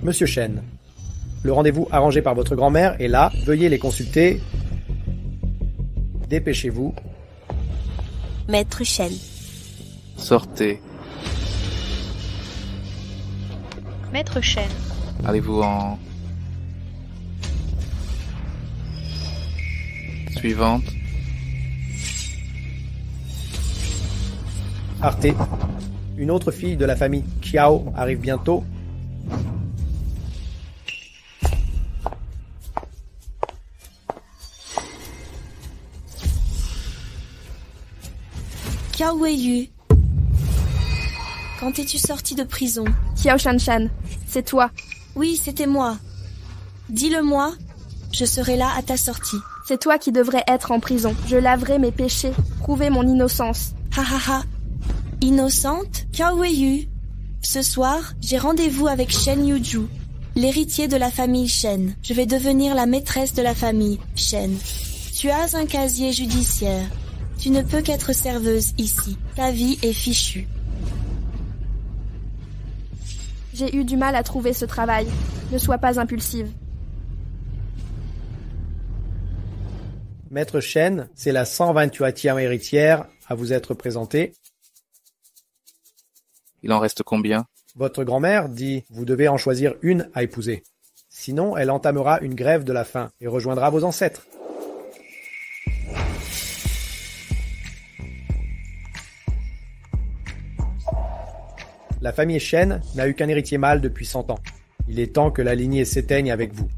Monsieur Chen, le rendez-vous arrangé par votre grand-mère est là, veuillez les consulter. Dépêchez-vous. Maître Chen. Sortez. Maître Chen. Allez-vous en... Suivante. Arte. Une autre fille de la famille Kiao arrive bientôt. Kiao Weiyu. Quand es-tu sorti de prison? Xiao Shanshan, c'est toi. Oui, c'était moi. Dis-le-moi, je serai là à ta sortie. C'est toi qui devrais être en prison. Je laverai mes péchés, prouver mon innocence. Ha ha ha. Innocente? Kiao Weiyu. Ce soir, j'ai rendez-vous avec Shen Yuju, l'héritier de la famille Shen. Je vais devenir la maîtresse de la famille Shen. Tu as un casier judiciaire. Tu ne peux qu'être serveuse ici. Ta vie est fichue. J'ai eu du mal à trouver ce travail. Ne sois pas impulsive. Maître Chen, c'est la 128e héritière à vous être présentée. Il en reste combien? Votre grand-mère dit « Vous devez en choisir une à épouser. Sinon, elle entamera une grève de la faim et rejoindra vos ancêtres. » La famille Shen n'a eu qu'un héritier mâle depuis 100 ans. Il est temps que la lignée s'éteigne avec vous.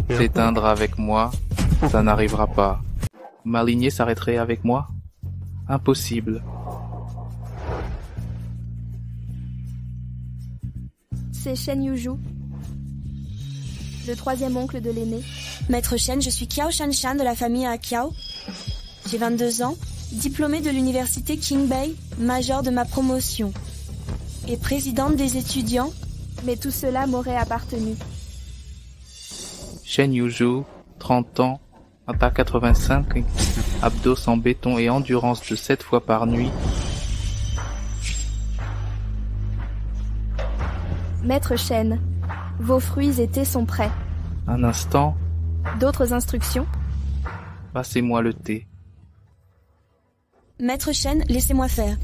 S'éteindre avec moi, ça n'arrivera pas. Ma lignée s'arrêterait avec moi? Impossible. C'est Shen Yuju, le troisième oncle de l'aîné. Maître Shen, je suis Kiao Shanshan de la famille Kiao. J'ai 22 ans, diplômée de l'université Qingbei, major de ma promotion. Et présidente des étudiants. Mais tout cela m'aurait appartenu. Shen Yuju, 30 ans, attaque 85, abdos en béton et endurance de 7 fois par nuit. Maître Shen, vos fruits et thés sont prêts. Un instant, D'autres instructions? passez-moi le thé. Maître Shen, laissez-moi faire.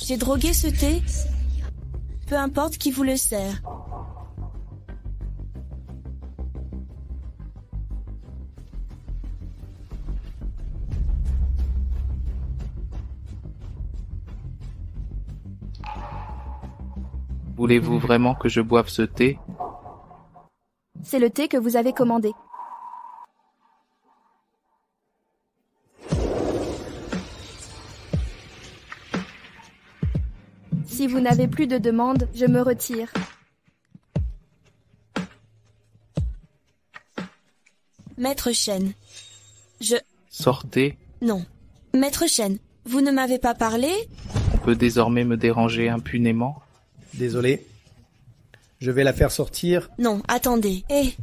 J'ai drogué ce thé. Peu importe qui vous le sert. Voulez-vous vraiment que je boive ce thé? C'est le thé que vous avez commandé. Si vous n'avez plus de demande, je me retire. Maître Shen. Sortez, Non. Maître Shen, vous ne m'avez pas parlé? on peut désormais me déranger impunément. Désolé. Je vais la faire sortir. Non, attendez. Hé,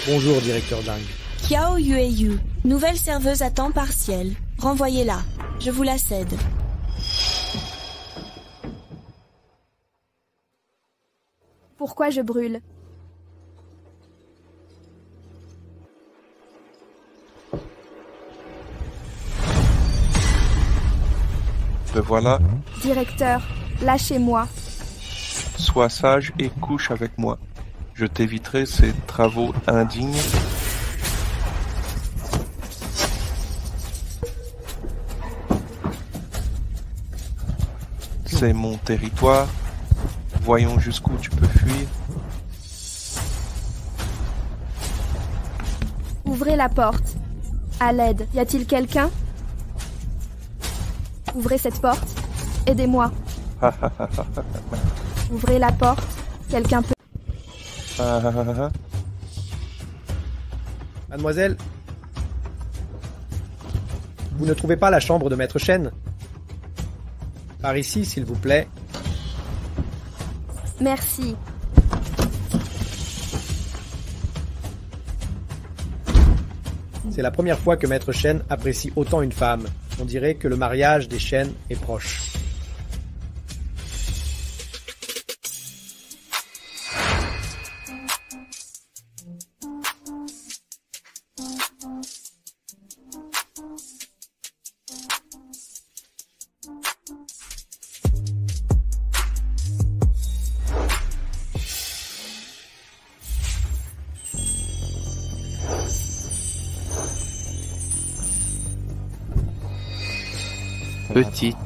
Bonjour, directeur Dang. Kiao Yueyu, nouvelle serveuse à temps partiel. Renvoyez-la. Je vous la cède. Pourquoi je brûle? Le voilà, Directeur, lâchez-moi. sois sage et couche avec moi. Je t'éviterai ces travaux indignes. C'est mon territoire. Voyons jusqu'où tu peux fuir. Ouvrez la porte. À l'aide. Y a-t-il quelqu'un? Ouvrez cette porte. Aidez-moi. Ouvrez la porte. Quelqu'un peut... Mademoiselle, vous ne trouvez pas la chambre de Maître Chen? Par ici, s'il vous plaît. Merci. C'est la première fois que Maître Chen apprécie autant une femme. On dirait que le mariage des Chen est proche. Petite,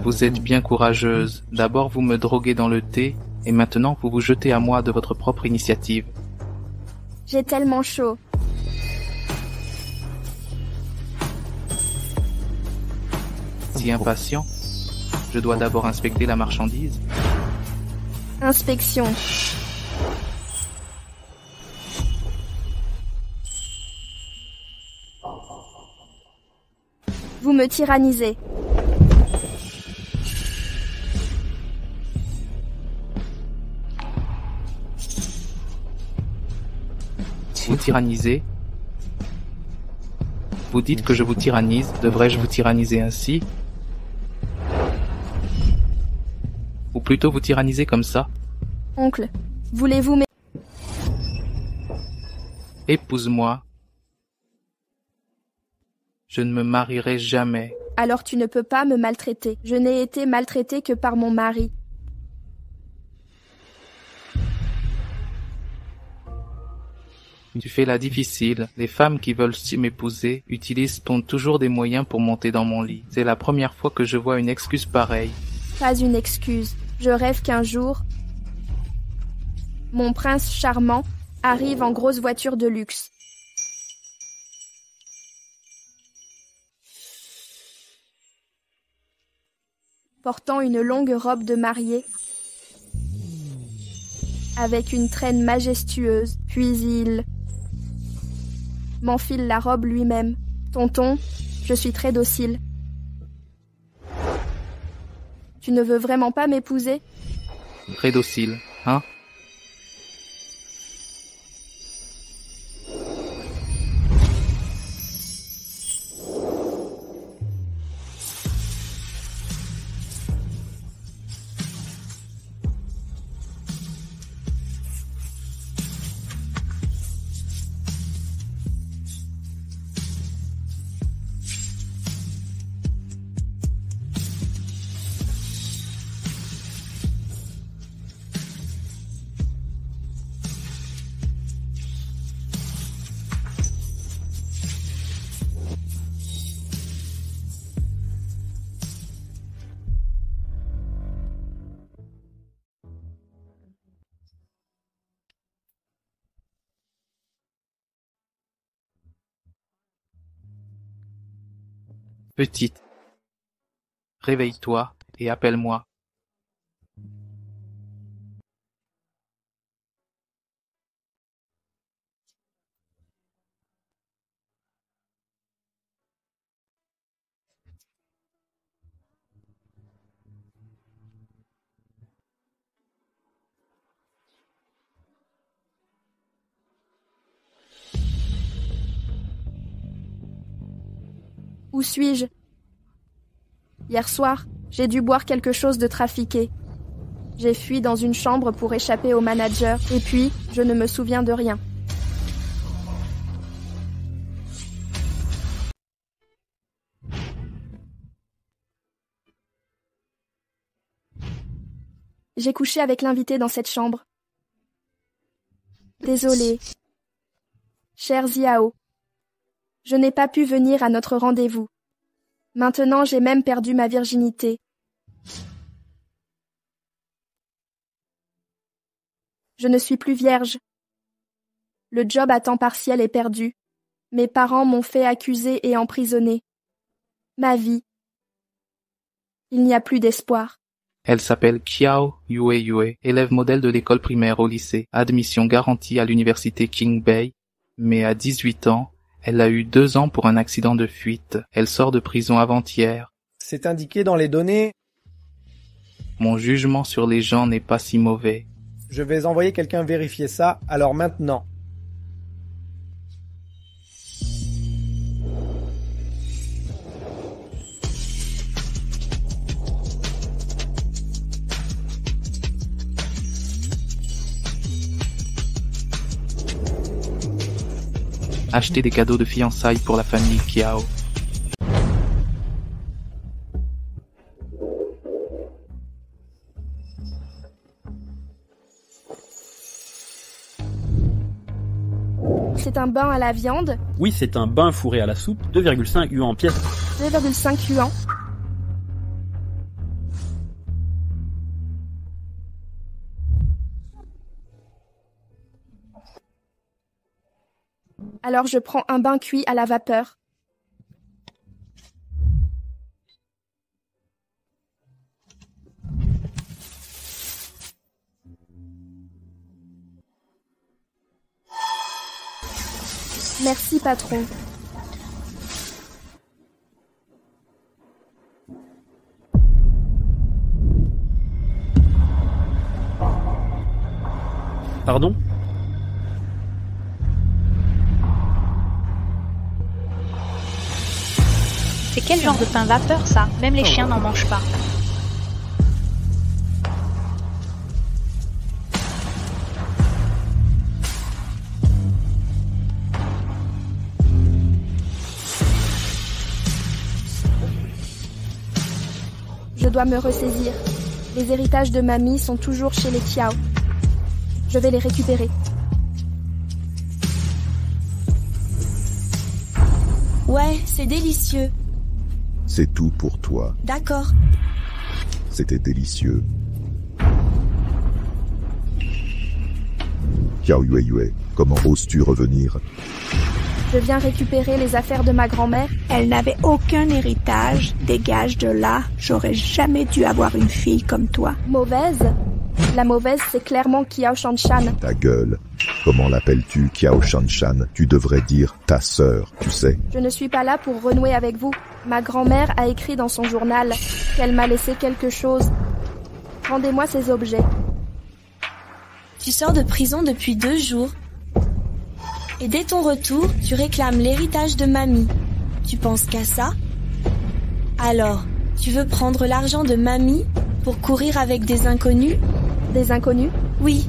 vous êtes bien courageuse. D'abord vous me droguez dans le thé, et maintenant vous vous jetez à moi de votre propre initiative. J'ai tellement chaud. Si impatient, je dois d'abord inspecter la marchandise. Inspection. Vous me tyrannisez. Vous tyrannisez? Vous dites que je vous tyrannise, devrais-je vous tyranniser ainsi? Ou plutôt vous tyranniser comme ça? Oncle, voulez-vous Épouse-moi. Je ne me marierai jamais. Alors tu ne peux pas me maltraiter. Je n'ai été maltraitée que par mon mari. Tu fais la difficile. Les femmes qui veulent m'épouser utilisent toujours des moyens pour monter dans mon lit. C'est la première fois que je vois une excuse pareille. Pas une excuse. Je rêve qu'un jour, mon prince charmant arrive en grosse voiture de luxe. Portant une longue robe de mariée, avec une traîne majestueuse, puis il m'enfile la robe lui-même. Tonton, je suis très docile. Tu ne veux vraiment pas m'épouser? Très docile, hein? Petite, réveille-toi et appelle-moi. Où suis-je? Hier soir, j'ai dû boire quelque chose de trafiqué. J'ai fui dans une chambre pour échapper au manager, et puis, je ne me souviens de rien. J'ai couché avec l'invité dans cette chambre. Désolée. Cher Xiao. Je n'ai pas pu venir à notre rendez-vous. Maintenant, j'ai même perdu ma virginité. Je ne suis plus vierge. Le job à temps partiel est perdu. Mes parents m'ont fait accuser et emprisonner. Ma vie. Il n'y a plus d'espoir. Elle s'appelle Kiao Yue, élève modèle de l'école primaire au lycée, admission garantie à l'université King Bay, mais à 18 ans, elle a eu 2 ans pour un accident de fuite. Elle sort de prison avant-hier. C'est indiqué dans les données. Mon jugement sur les gens n'est pas si mauvais. Je vais envoyer quelqu'un vérifier ça, alors maintenant. Acheter des cadeaux de fiançailles pour la famille Kiao. C'est un bain à la viande, Oui, c'est un bain fourré à la soupe, 2,5 yuan pièce. 2,5 yuan. Alors je prends un bain cuit à la vapeur. Merci, patron. Pardon? C'est quel genre de pain vapeur ça? Même les chiens n'en mangent pas. Je dois me ressaisir. Les héritages de mamie sont toujours chez les Kiao. Je vais les récupérer. Ouais, c'est délicieux. C'est tout pour toi. D'accord. C'était délicieux. Kiao Yue, comment oses-tu revenir? Je viens récupérer les affaires de ma grand-mère. Elle n'avait aucun héritage. Dégage de là. J'aurais jamais dû avoir une fille comme toi. Mauvaise? La mauvaise, c'est clairement Kiao Shanshan. Ta gueule. Comment l'appelles-tu, Kiao Shanshan? Tu devrais dire ta sœur, tu sais. Je ne suis pas là pour renouer avec vous. Ma grand-mère a écrit dans son journal qu'elle m'a laissé quelque chose. Rendez-moi ces objets. Tu sors de prison depuis 2 jours. Et dès ton retour, tu réclames l'héritage de mamie. Tu penses qu'à ça? Alors, tu veux prendre l'argent de mamie pour courir avec des inconnus? Des inconnus? Oui.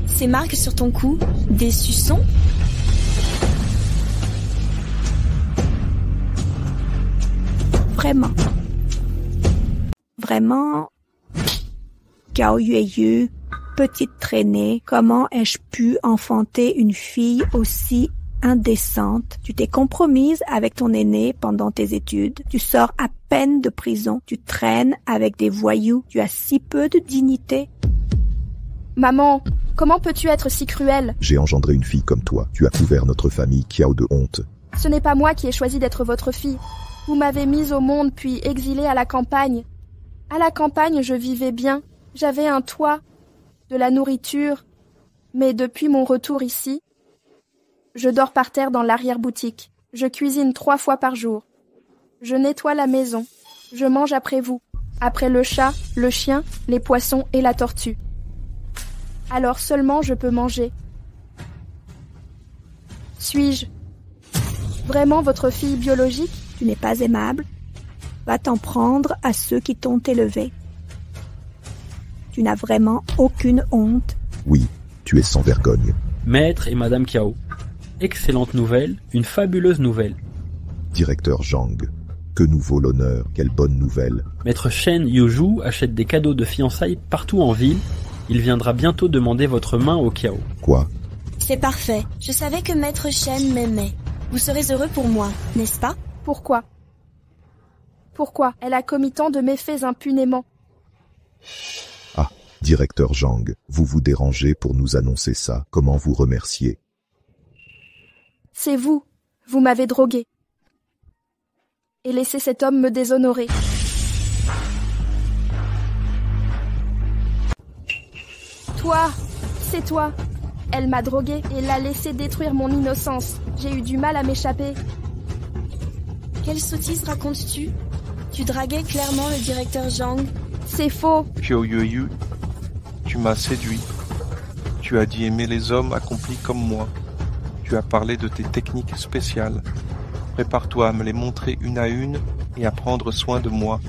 Ces marques sur ton cou, des suçons? Vraiment. Vraiment. Kiao Yue, petite traînée, comment ai-je pu enfanter une fille aussi indécente? Tu t'es compromise avec ton aîné pendant tes études. Tu sors à peine de prison. Tu traînes avec des voyous. Tu as si peu de dignité. Maman, comment peux-tu être si cruelle? J'ai engendré une fille comme toi. Tu as couvert notre famille Kiao de honte. Ce n'est pas moi qui ai choisi d'être votre fille. Vous m'avez mise au monde puis exilée à la campagne. À la campagne, je vivais bien. J'avais un toit, de la nourriture. Mais depuis mon retour ici, je dors par terre dans l'arrière-boutique. Je cuisine 3 fois par jour. Je nettoie la maison. Je mange après vous. Après le chat, le chien, les poissons et la tortue. Alors seulement je peux manger. Suis-je vraiment votre fille biologique? Tu n'es pas aimable. Va t'en prendre à ceux qui t'ont élevé. Tu n'as vraiment aucune honte. Oui, tu es sans vergogne. Maître et Madame Kiao. Excellente nouvelle, une fabuleuse nouvelle. Directeur Zhang, que nous vaut l'honneur, quelle bonne nouvelle. Maître Shen Yuju achète des cadeaux de fiançailles partout en ville. Il viendra bientôt demander votre main au Kiao. Quoi? C'est parfait. Je savais que Maître Shen m'aimait. Vous serez heureux pour moi, n'est-ce pas? Pourquoi? Pourquoi? Elle a commis tant de méfaits impunément. Ah, directeur Zhang, vous vous dérangez pour nous annoncer ça. Comment vous remercier? C'est vous. Vous m'avez drogué. Et laissé cet homme me déshonorer. Toi, c'est toi. Elle m'a drogué et l'a laissé détruire mon innocence. J'ai eu du mal à m'échapper. Quelle sottise racontes-tu? Tu draguais clairement le directeur Zhang. C'est faux. Qiao Yueyu, tu m'as séduit. Tu as dit aimer les hommes accomplis comme moi. Tu as parlé de tes techniques spéciales. Prépare-toi à me les montrer une à une et à prendre soin de moi.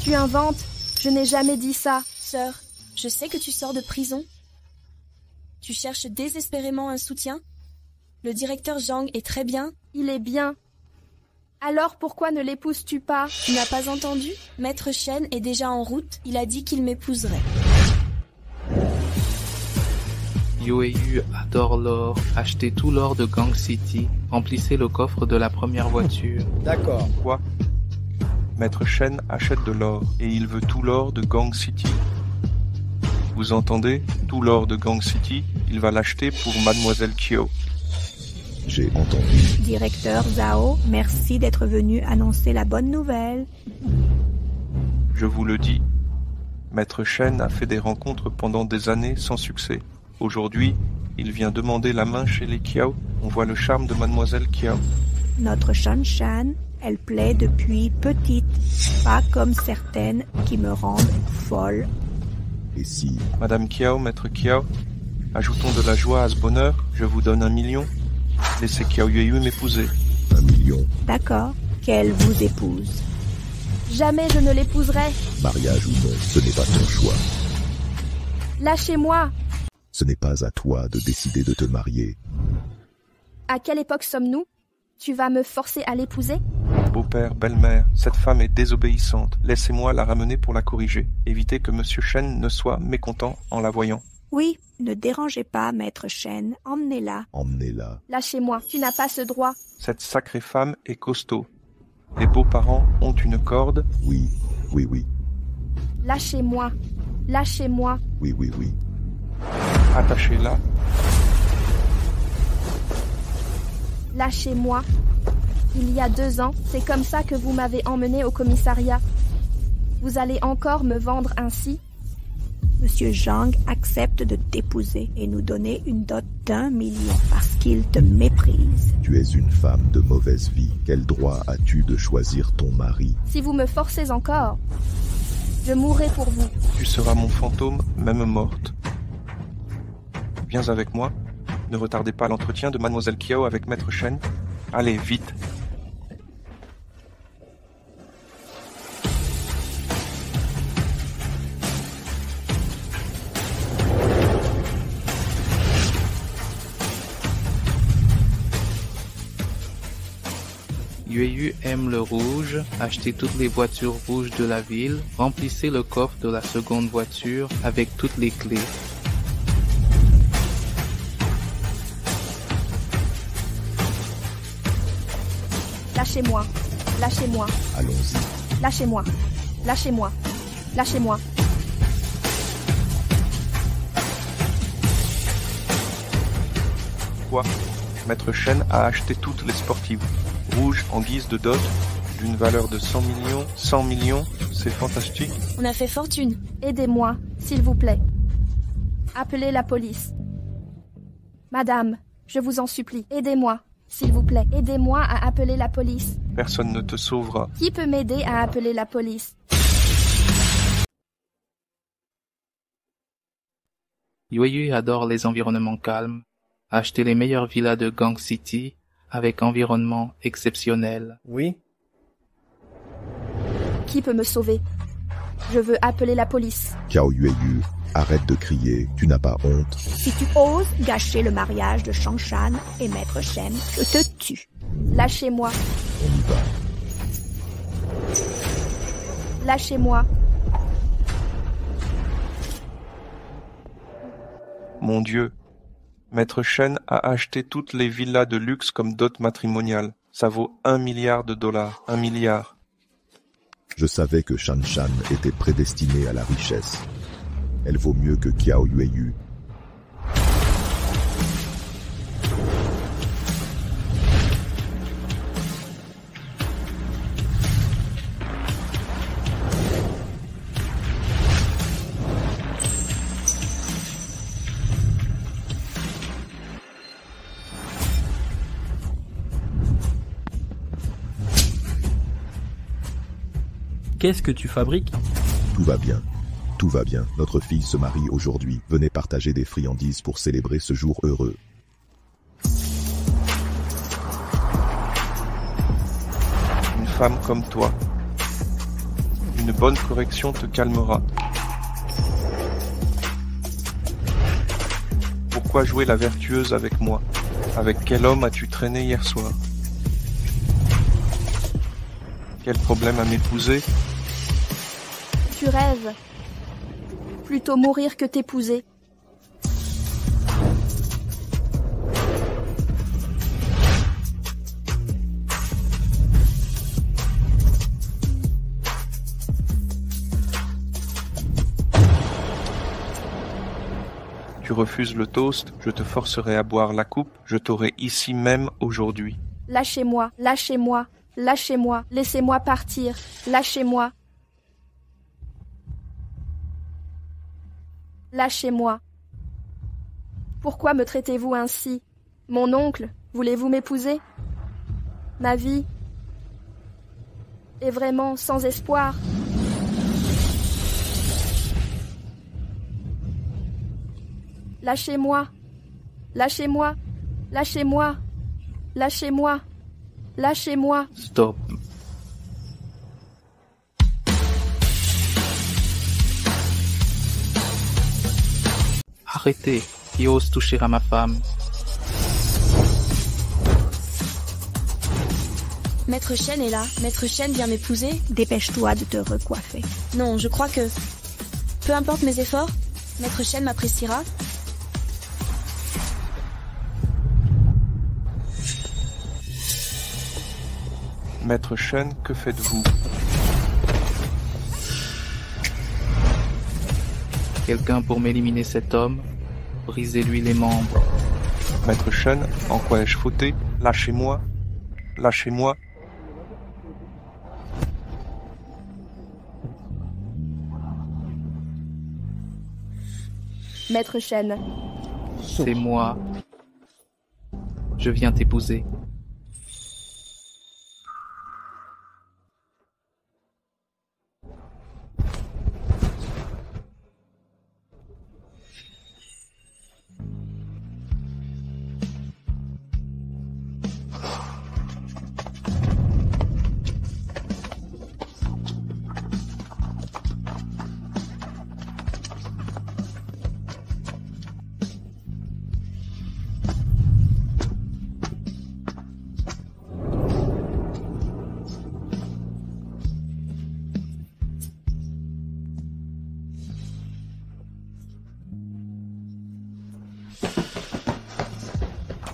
Tu inventes. Je n'ai jamais dit ça. Sœur, je sais que tu sors de prison. Tu cherches désespérément un soutien. Le directeur Zhang est très bien. Il est bien. Alors pourquoi ne l'épouses-tu pas? Tu n'as pas entendu? Maître Shen est déjà en route. Il a dit qu'il m'épouserait. Yueyu adore l'or. Achetez tout l'or de Gang City. Remplissez le coffre de la première voiture. D'accord. Quoi? Maître Shen achète de l'or et il veut tout l'or de Gang City. Vous entendez? Tout l'or de Gang City, il va l'acheter pour Mademoiselle Qiao. J'ai entendu. Directeur Zhao, merci d'être venu annoncer la bonne nouvelle. Je vous le dis, Maître Shen a fait des rencontres pendant des années sans succès. Aujourd'hui, il vient demander la main chez les Qiao. On voit le charme de Mademoiselle Qiao. Notre Shanshan, elle plaît depuis petite, pas comme certaines qui me rendent folle. Et si, Madame Qiao, Maître Qiao, ajoutons de la joie à ce bonheur, je vous donne 1 million. Laissez Qiao Yueyu m'épouser. 1 million, D'accord, qu'elle vous épouse. Jamais je ne l'épouserai. mariage ou non, ce n'est pas ton choix. Lâchez-moi. Ce n'est pas à toi de décider de te marier. À quelle époque sommes-nous? Tu vas me forcer à l'épouser? Beau-père, belle-mère, cette femme est désobéissante. Laissez-moi la ramener pour la corriger. Évitez que Monsieur Shen ne soit mécontent en la voyant. Oui, ne dérangez pas, Maître Shen, emmenez-la. Emmenez-la. Lâchez-moi. Tu n'as pas ce droit. Cette sacrée femme est costaud. Les beaux-parents ont une corde. Oui, oui, oui, Lâchez-moi. Lâchez-moi. oui, oui, oui. Attachez-la. Lâchez-moi. Il y a 2 ans, c'est comme ça que vous m'avez emmené au commissariat. Vous allez encore me vendre ainsi? Monsieur Zhang accepte de t'épouser et nous donner une dot d'1 million parce qu'il te méprise. Tu es une femme de mauvaise vie. Quel droit as-tu de choisir ton mari? Si vous me forcez encore, je mourrai pour vous. Tu seras mon fantôme, même morte. Viens avec moi. Ne retardez pas l'entretien de Mademoiselle Qiao avec Maître Shen. Allez, vite. Yueyu aime le rouge. Achetez toutes les voitures rouges de la ville. Remplissez le coffre de la seconde voiture avec toutes les clés. Lâchez-moi. Lâchez-moi. Allons-y. Lâchez-moi. Lâchez-moi. Lâchez-moi. Quoi? Maître Shen a acheté toutes les sportives. Rouges en guise de dot, d'une valeur de 100 millions. 100 millions, c'est fantastique. On a fait fortune. Aidez-moi, s'il vous plaît. Appelez la police. Madame, je vous en supplie, aidez-moi, s'il vous plaît. Aidez-moi à appeler la police. Personne ne te sauvera. Qui peut m'aider à appeler la police? Yueyu adore les environnements calmes. Achetez les meilleures villas de Gang City avec environnement exceptionnel. Oui. Qui peut me sauver? Je veux appeler la police. Qiao Yueyu, arrête de crier, tu n'as pas honte. Si tu oses gâcher le mariage de Shanshan et Maître Shen, je te tue. Lâchez-moi. On y va. Lâchez-moi. Mon Dieu. Maître Shen a acheté toutes les villas de luxe comme dot matrimoniale. Ça vaut $1 milliard. 1 milliard. Je savais que Shanshan était prédestinée à la richesse. Elle vaut mieux que Qiao Yueyu. Qu'est-ce que tu fabriques? Tout va bien. Tout va bien. Notre fille se marie aujourd'hui. Venez partager des friandises pour célébrer ce jour heureux. Une femme comme toi. Une bonne correction te calmera. Pourquoi jouer la vertueuse avec moi? Avec quel homme as-tu traîné hier soir? Quel problème à m'épouser? Tu rêves. Plutôt mourir que t'épouser. Tu refuses le toast, je te forcerai à boire la coupe, je t'aurai ici même aujourd'hui. Lâchez-moi, lâchez-moi, lâchez-moi, laissez-moi partir, lâchez-moi. Lâchez-moi. Pourquoi me traitez-vous ainsi? Mon oncle, voulez-vous m'épouser? Ma vie est vraiment sans espoir. Lâchez-moi, lâchez-moi, lâchez-moi, lâchez-moi, lâchez-moi. Stop. Arrêtez, qui ose toucher à ma femme? Maître Shen est là. Maître Shen vient m'épouser. Dépêche-toi de te recoiffer. Non, je crois que... Peu importe mes efforts, Maître Shen m'appréciera. Maître Shen, que faites-vous? Quelqu'un pour m'éliminer cet homme? Brisez-lui les membres. Maître Shen, en quoi ai-je fauté? Lâchez-moi. Lâchez-moi. Maître Shen, C'est moi. Je viens t'épouser.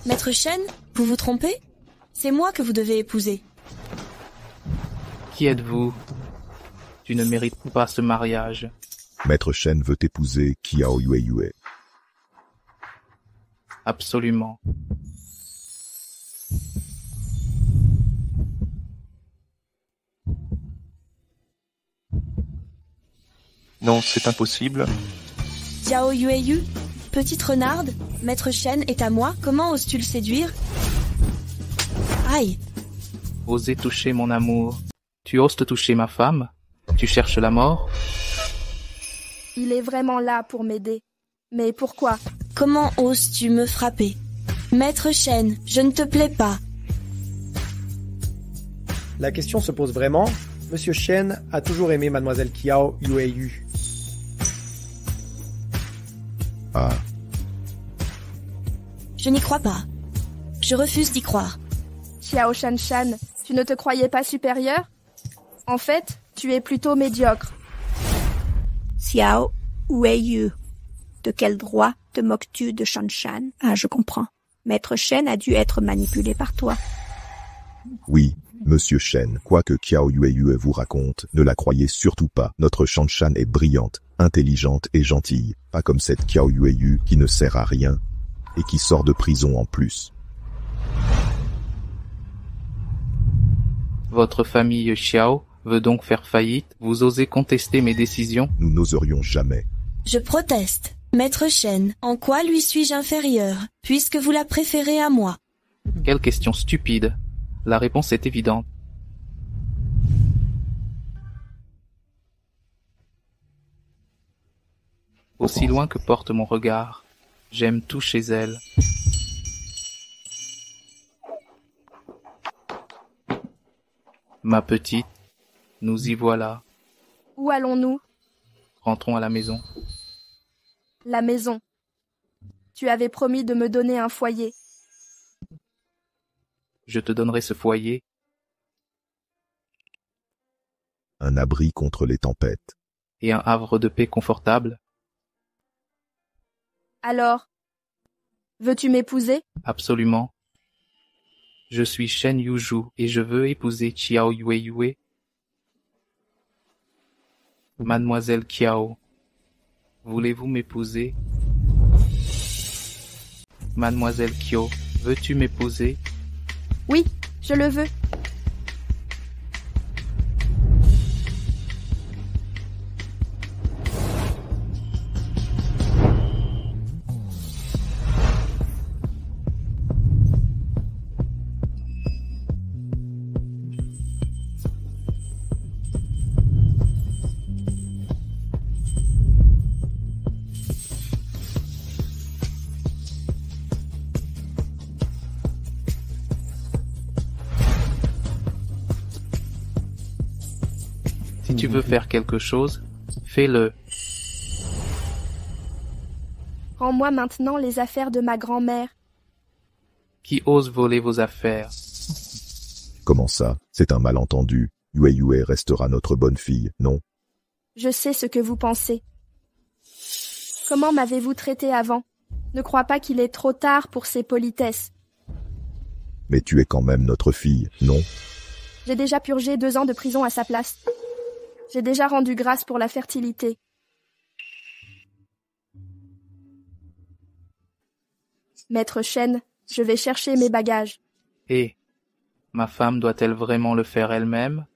Maître Shen, vous vous trompez? C'est moi que vous devez épouser. Qui êtes-vous? Tu ne mérites pas ce mariage. Maître Shen veut épouser Kiao Yue. Absolument. Non, c'est impossible. Xiao Yueyu, petite renarde, Maître Shen est à moi, comment oses-tu le séduire? Aïe! Osez toucher mon amour. Tu oses te toucher ma femme? Tu cherches la mort? il est vraiment là pour m'aider. Mais pourquoi? Comment oses-tu me frapper? Maître Shen, je ne te plais pas. La question se pose vraiment. Monsieur Shen a toujours aimé Mademoiselle Kiao Yueyu. Ah, Je n'y crois pas. Je refuse d'y croire. Xiao Shanshan, tu ne te croyais pas supérieur? En fait, tu es plutôt médiocre. Xiao Yueyu. De quel droit te moques-tu de Shanshan? Ah, je comprends. Maître Shen a dû être manipulé par toi. oui, Monsieur Shen, quoi que Kiao Yue vous raconte, ne la croyez surtout pas. Notre Shanshan est brillante, intelligente et gentille, pas comme cette Kiao Yue qui ne sert à rien et qui sort de prison en plus. Votre famille Xiao veut donc faire faillite? Vous osez contester mes décisions? Nous n'oserions jamais. Je proteste. Maître Shen, en quoi lui suis-je inférieur, puisque vous la préférez à moi? Quelle question stupide. La réponse est évidente. Aussi loin que porte mon regard, j'aime tout chez elle. Ma petite, nous y voilà. Où allons-nous? Rentrons à la maison. La maison. Tu avais promis de me donner un foyer. Je te donnerai ce foyer. Un abri contre les tempêtes. Et un havre de paix confortable. Alors, veux-tu m'épouser? Absolument. Je suis Shen Yuju et je veux épouser Qiao Yueyue. Mademoiselle Qiao, voulez-vous m'épouser? Mademoiselle Qiao, veux-tu m'épouser? Oui, je le veux. Si tu veux faire quelque chose, fais-le. Rends-moi maintenant les affaires de ma grand-mère. Qui ose voler vos affaires? Comment ça? C'est un malentendu. Yueyue restera notre bonne fille, non? Je sais ce que vous pensez. Comment m'avez-vous traité avant? Ne crois pas qu'il est trop tard pour ces politesses. Mais tu es quand même notre fille, non? J'ai déjà purgé 2 ans de prison à sa place. J'ai déjà rendu grâce pour la fertilité. Maître Shen, je vais chercher mes bagages. Et ma femme doit-elle vraiment le faire elle-même?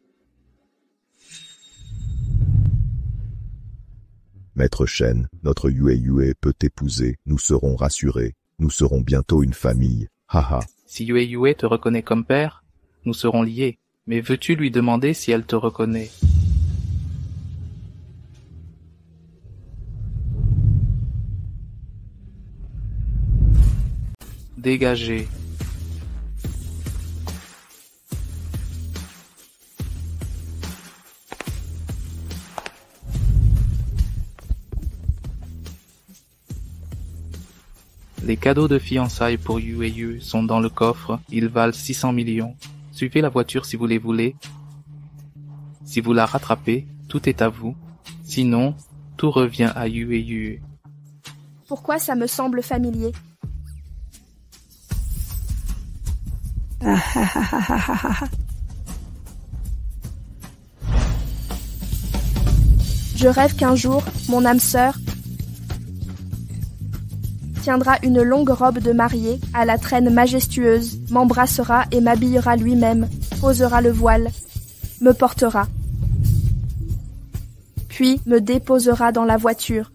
Maître Shen, notre Yueyue peut t'épouser, nous serons rassurés, nous serons bientôt une famille, haha. Si Yueyue te reconnaît comme père, nous serons liés. Mais veux-tu lui demander si elle te reconnaît? Dégagez. Les cadeaux de fiançailles pour Yueyue sont dans le coffre, ils valent 600 millions. Suivez la voiture si vous les voulez. Si vous la rattrapez, tout est à vous. Sinon, tout revient à Yueyue. Pourquoi ça me semble familier? Je rêve qu'un jour, mon âme sœur tiendra une longue robe de mariée, à la traîne majestueuse, m'embrassera et m'habillera lui-même, posera le voile, me portera, puis me déposera dans la voiture.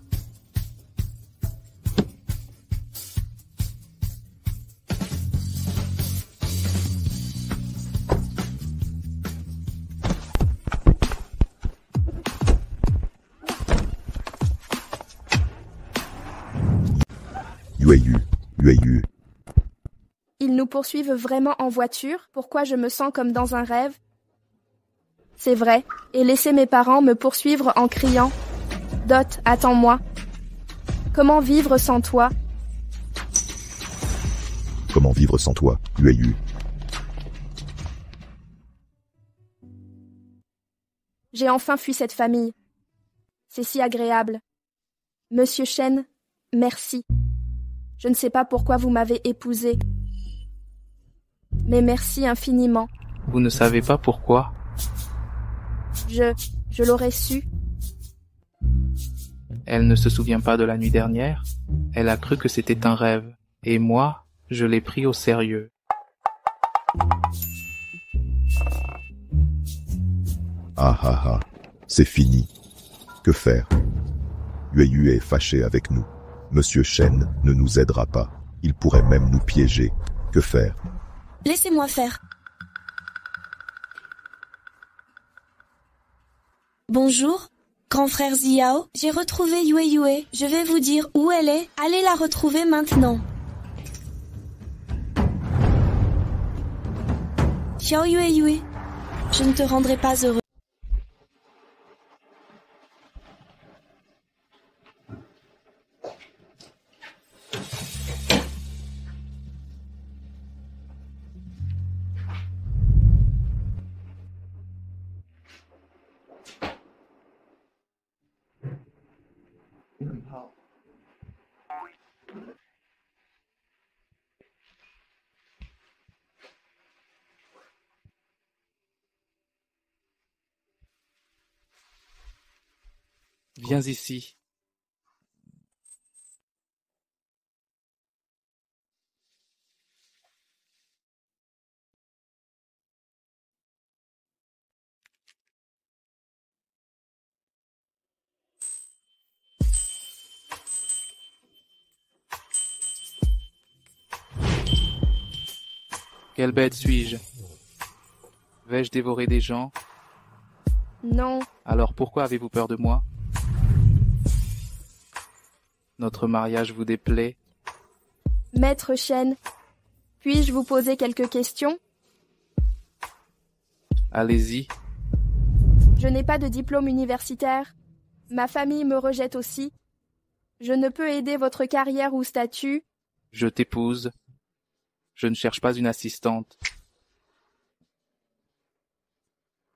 Yueyue. Ils nous poursuivent vraiment en voiture? Pourquoi je me sens comme dans un rêve? C'est vrai, et laisser mes parents me poursuivre en criant « Dot, attends-moi !» Comment vivre sans toi? Comment vivre sans toi, Yueyue? J'ai enfin fui cette famille. C'est si agréable. Monsieur Shen, merci. Je ne sais pas pourquoi vous m'avez épousée. Mais merci infiniment. Vous ne savez pas pourquoi? Je l'aurais su. Elle ne se souvient pas de la nuit dernière. Elle a cru que c'était un rêve. Et moi, je l'ai pris au sérieux. Ah ah ah, c'est fini. Que faire? Yueyue est fâché avec nous. Monsieur Shen ne nous aidera pas. Il pourrait même nous piéger. Que faire? Laissez-moi faire. Bonjour. Grand frère Xiao, j'ai retrouvé Yue Yue. Je vais vous dire où elle est. Allez la retrouver maintenant. Xiao Yue Yue, je ne te rendrai pas heureux. Viens ici. Quelle bête suis-je? Vais-je dévorer des gens? Non. Alors pourquoi avez-vous peur de moi? Notre mariage vous déplaît? Maître Shen, puis-je vous poser quelques questions? Allez-y. Je n'ai pas de diplôme universitaire. Ma famille me rejette aussi. Je ne peux aider votre carrière ou statut. Je t'épouse. Je ne cherche pas une assistante.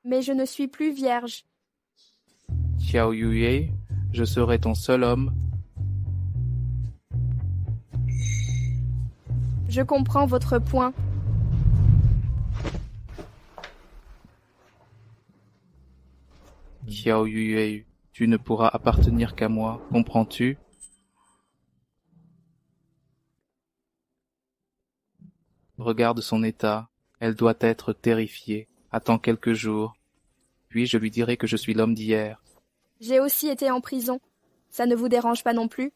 Mais je ne suis plus vierge. Xiao Yue, je serai ton seul homme. Je comprends votre point. Xiao Yue, tu ne pourras appartenir qu'à moi, comprends-tu? Regarde son état, elle doit être terrifiée. Attends quelques jours, puis je lui dirai que je suis l'homme d'hier. J'ai aussi été en prison. Ça ne vous dérange pas non plus?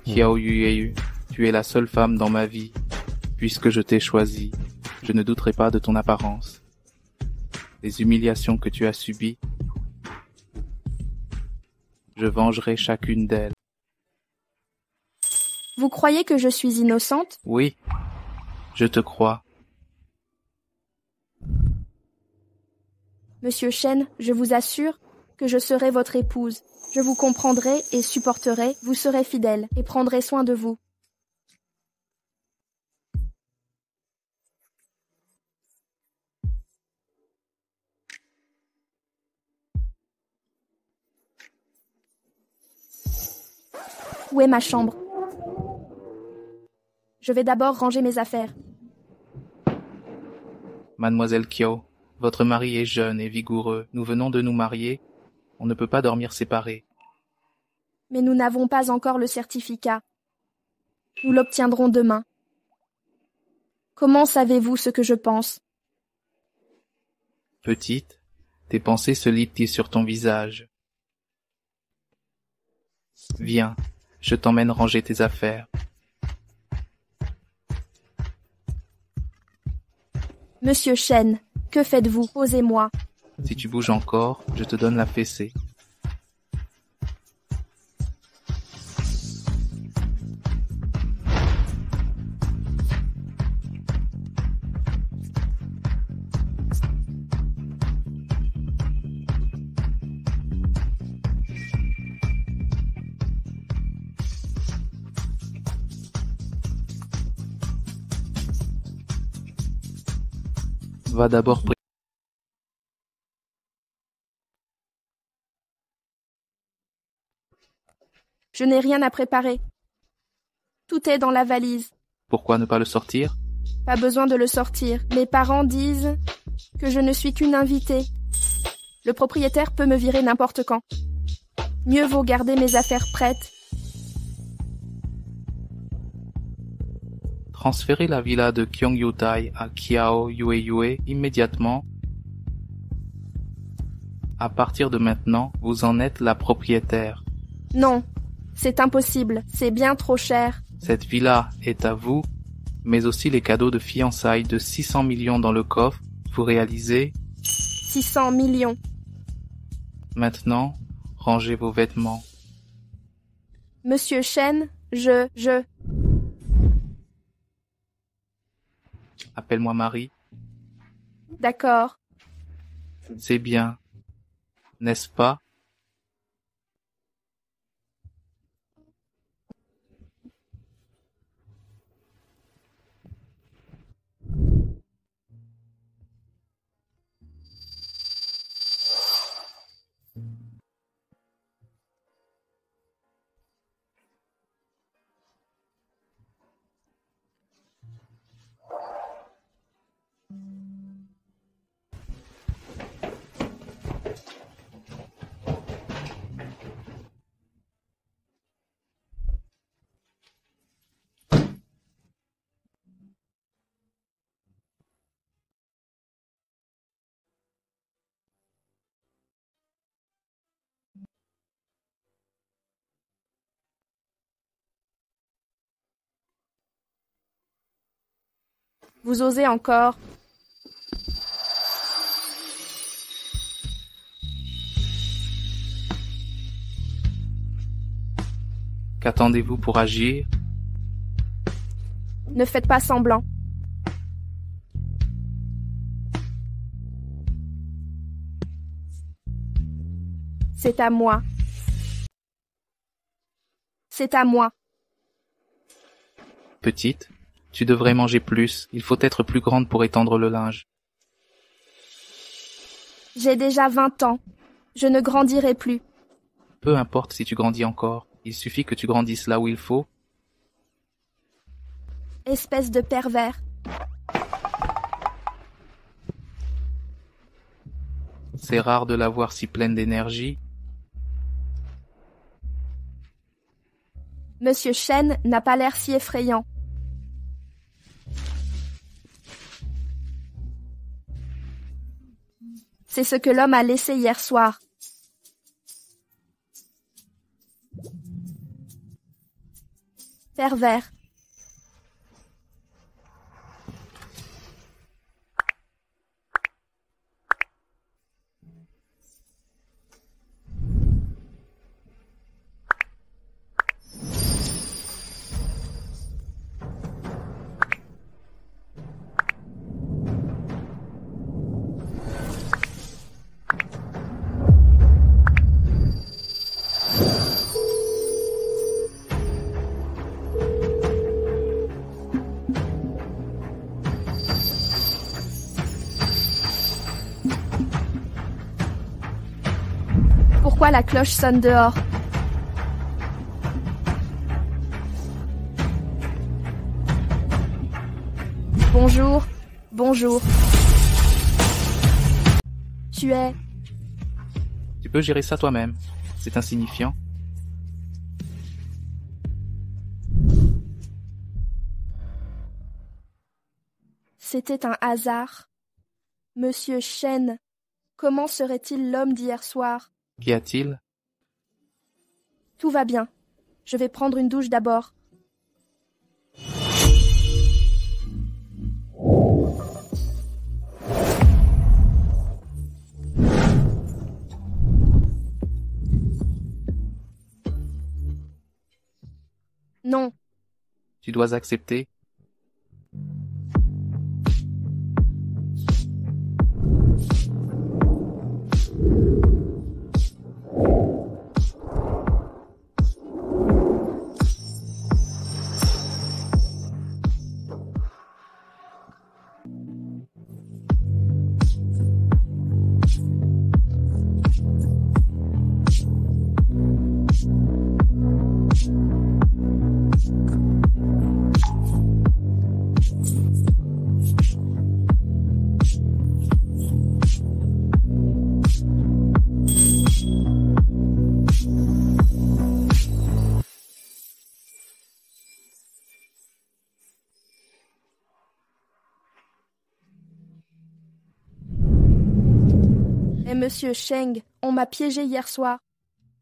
Xiao Yue, tu es la seule femme dans ma vie. Puisque je t'ai choisie, je ne douterai pas de ton apparence. Les humiliations que tu as subies, je vengerai chacune d'elles. Vous croyez que je suis innocente? Oui, je te crois. Monsieur Shen, je vous assure que je serai votre épouse. Je vous comprendrai et supporterai, vous serez fidèle et prendrai soin de vous. Où est ma chambre? Je vais d'abord ranger mes affaires. Mademoiselle Qiao, votre mari est jeune et vigoureux. Nous venons de nous marier. On ne peut pas dormir séparés. Mais nous n'avons pas encore le certificat. Nous l'obtiendrons demain. Comment savez-vous ce que je pense? Petite, tes pensées se lient sur ton visage. Viens, je t'emmène ranger tes affaires. Monsieur Shen, que faites-vous? Posez-moi. Si tu bouges encore, je te donne la fessée. Va d'abord prier. Je n'ai rien à préparer. Tout est dans la valise. Pourquoi ne pas le sortir? Pas besoin de le sortir. Mes parents disent que je ne suis qu'une invitée. Le propriétaire peut me virer n'importe quand. Mieux vaut garder mes affaires prêtes. Transférez la villa de Qiongyutai à Qiao Yue immédiatement. À partir de maintenant, vous en êtes la propriétaire. Non, c'est impossible. C'est bien trop cher. Cette villa est à vous. mais aussi les cadeaux de fiançailles de 600 millions dans le coffre, vous réalisez? 600 millions. Maintenant, rangez vos vêtements. Monsieur Chen, Appelle-moi Marie. D'accord. C'est bien, n'est-ce pas? Vous osez encore. Qu'attendez-vous pour agir? Ne faites pas semblant. C'est à moi. C'est à moi. Petite, tu devrais manger plus. Il faut être plus grande pour étendre le linge. J'ai déjà 20 ans. Je ne grandirai plus. Peu importe si tu grandis encore. Il suffit que tu grandisses là où il faut. Espèce de pervers. C'est rare de la voir si pleine d'énergie. Monsieur Chen n'a pas l'air si effrayant. C'est ce que l'homme a laissé hier soir. Pervers. Pourquoi la cloche sonne dehors? Bonjour, bonjour. Tu es... Tu peux gérer ça toi-même. C'est insignifiant. C'était un hasard. Monsieur Chen, comment serait-il l'homme d'hier soir? Qu'y a-t-il? Tout va bien. Je vais prendre une douche d'abord. Non. Tu dois accepter. Et Monsieur Cheng, on m'a piégé hier soir.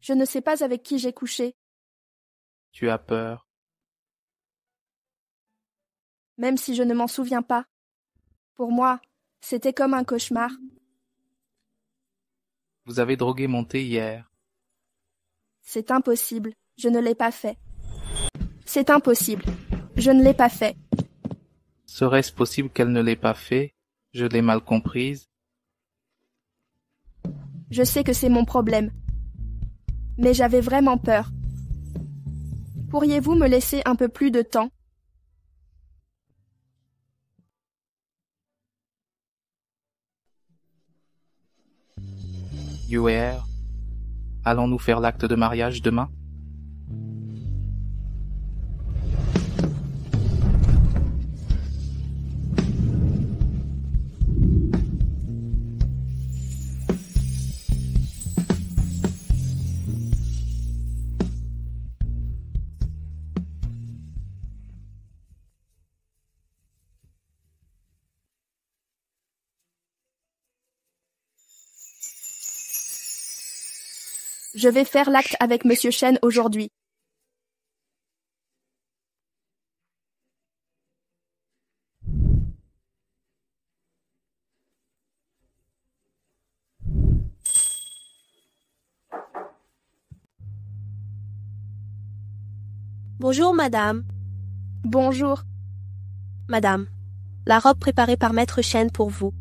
Je ne sais pas avec qui j'ai couché. Tu as peur. même si je ne m'en souviens pas. Pour moi, c'était comme un cauchemar. Vous avez drogué mon thé hier. C'est impossible, je ne l'ai pas fait. C'est impossible, je ne l'ai pas fait. Serait-ce possible qu'elle ne l'ait pas fait? Je l'ai mal comprise. Je sais que c'est mon problème. Mais j'avais vraiment peur. Pourriez-vous me laisser un peu plus de temps? UR, allons-nous faire l'acte de mariage demain? Je vais faire l'acte avec Monsieur Shen aujourd'hui. Bonjour, madame. Bonjour. Madame, la robe préparée par Maître Shen pour vous.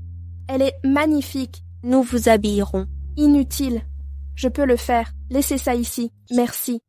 Elle est magnifique. Nous vous habillerons. Inutile. Je peux le faire. Laissez ça ici. Merci.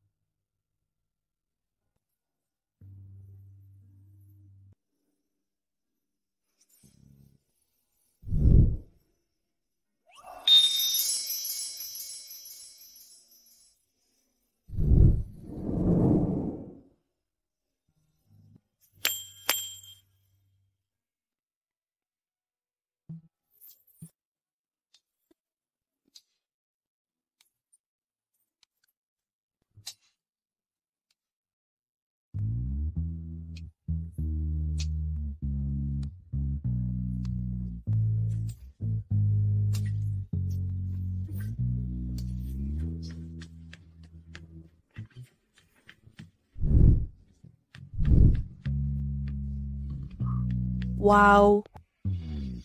Waouh.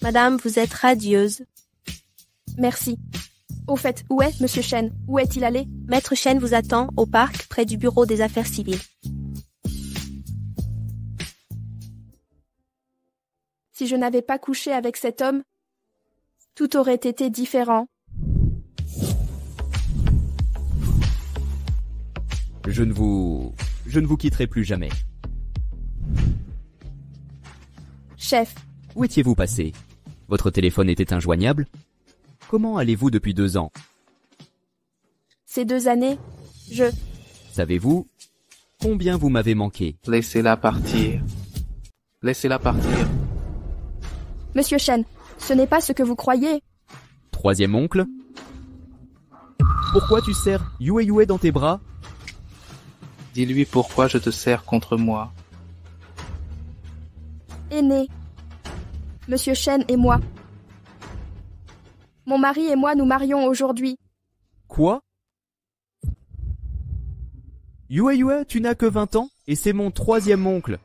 Madame, vous êtes radieuse. Merci. Au fait, où est Monsieur Shen? Où est-il allé? Maître Shen vous attend au parc près du bureau des affaires civiles. Si je n'avais pas couché avec cet homme, tout aurait été différent. Je ne vous quitterai plus jamais. Chef. Où étiez-vous passé? Votre téléphone était injoignable? Comment allez-vous depuis 2 ans? Ces 2 années, Savez-vous combien vous m'avez manqué? Laissez-la partir. Laissez-la partir. Monsieur Shen, ce n'est pas ce que vous croyez. 3e oncle? Pourquoi tu serres Yue dans tes bras? Dis-lui pourquoi je te serre contre moi. Aîné. Monsieur Shen et moi. Mon mari et moi nous marions aujourd'hui. Quoi? Yue, tu n'as que 20 ans et c'est mon 3e oncle.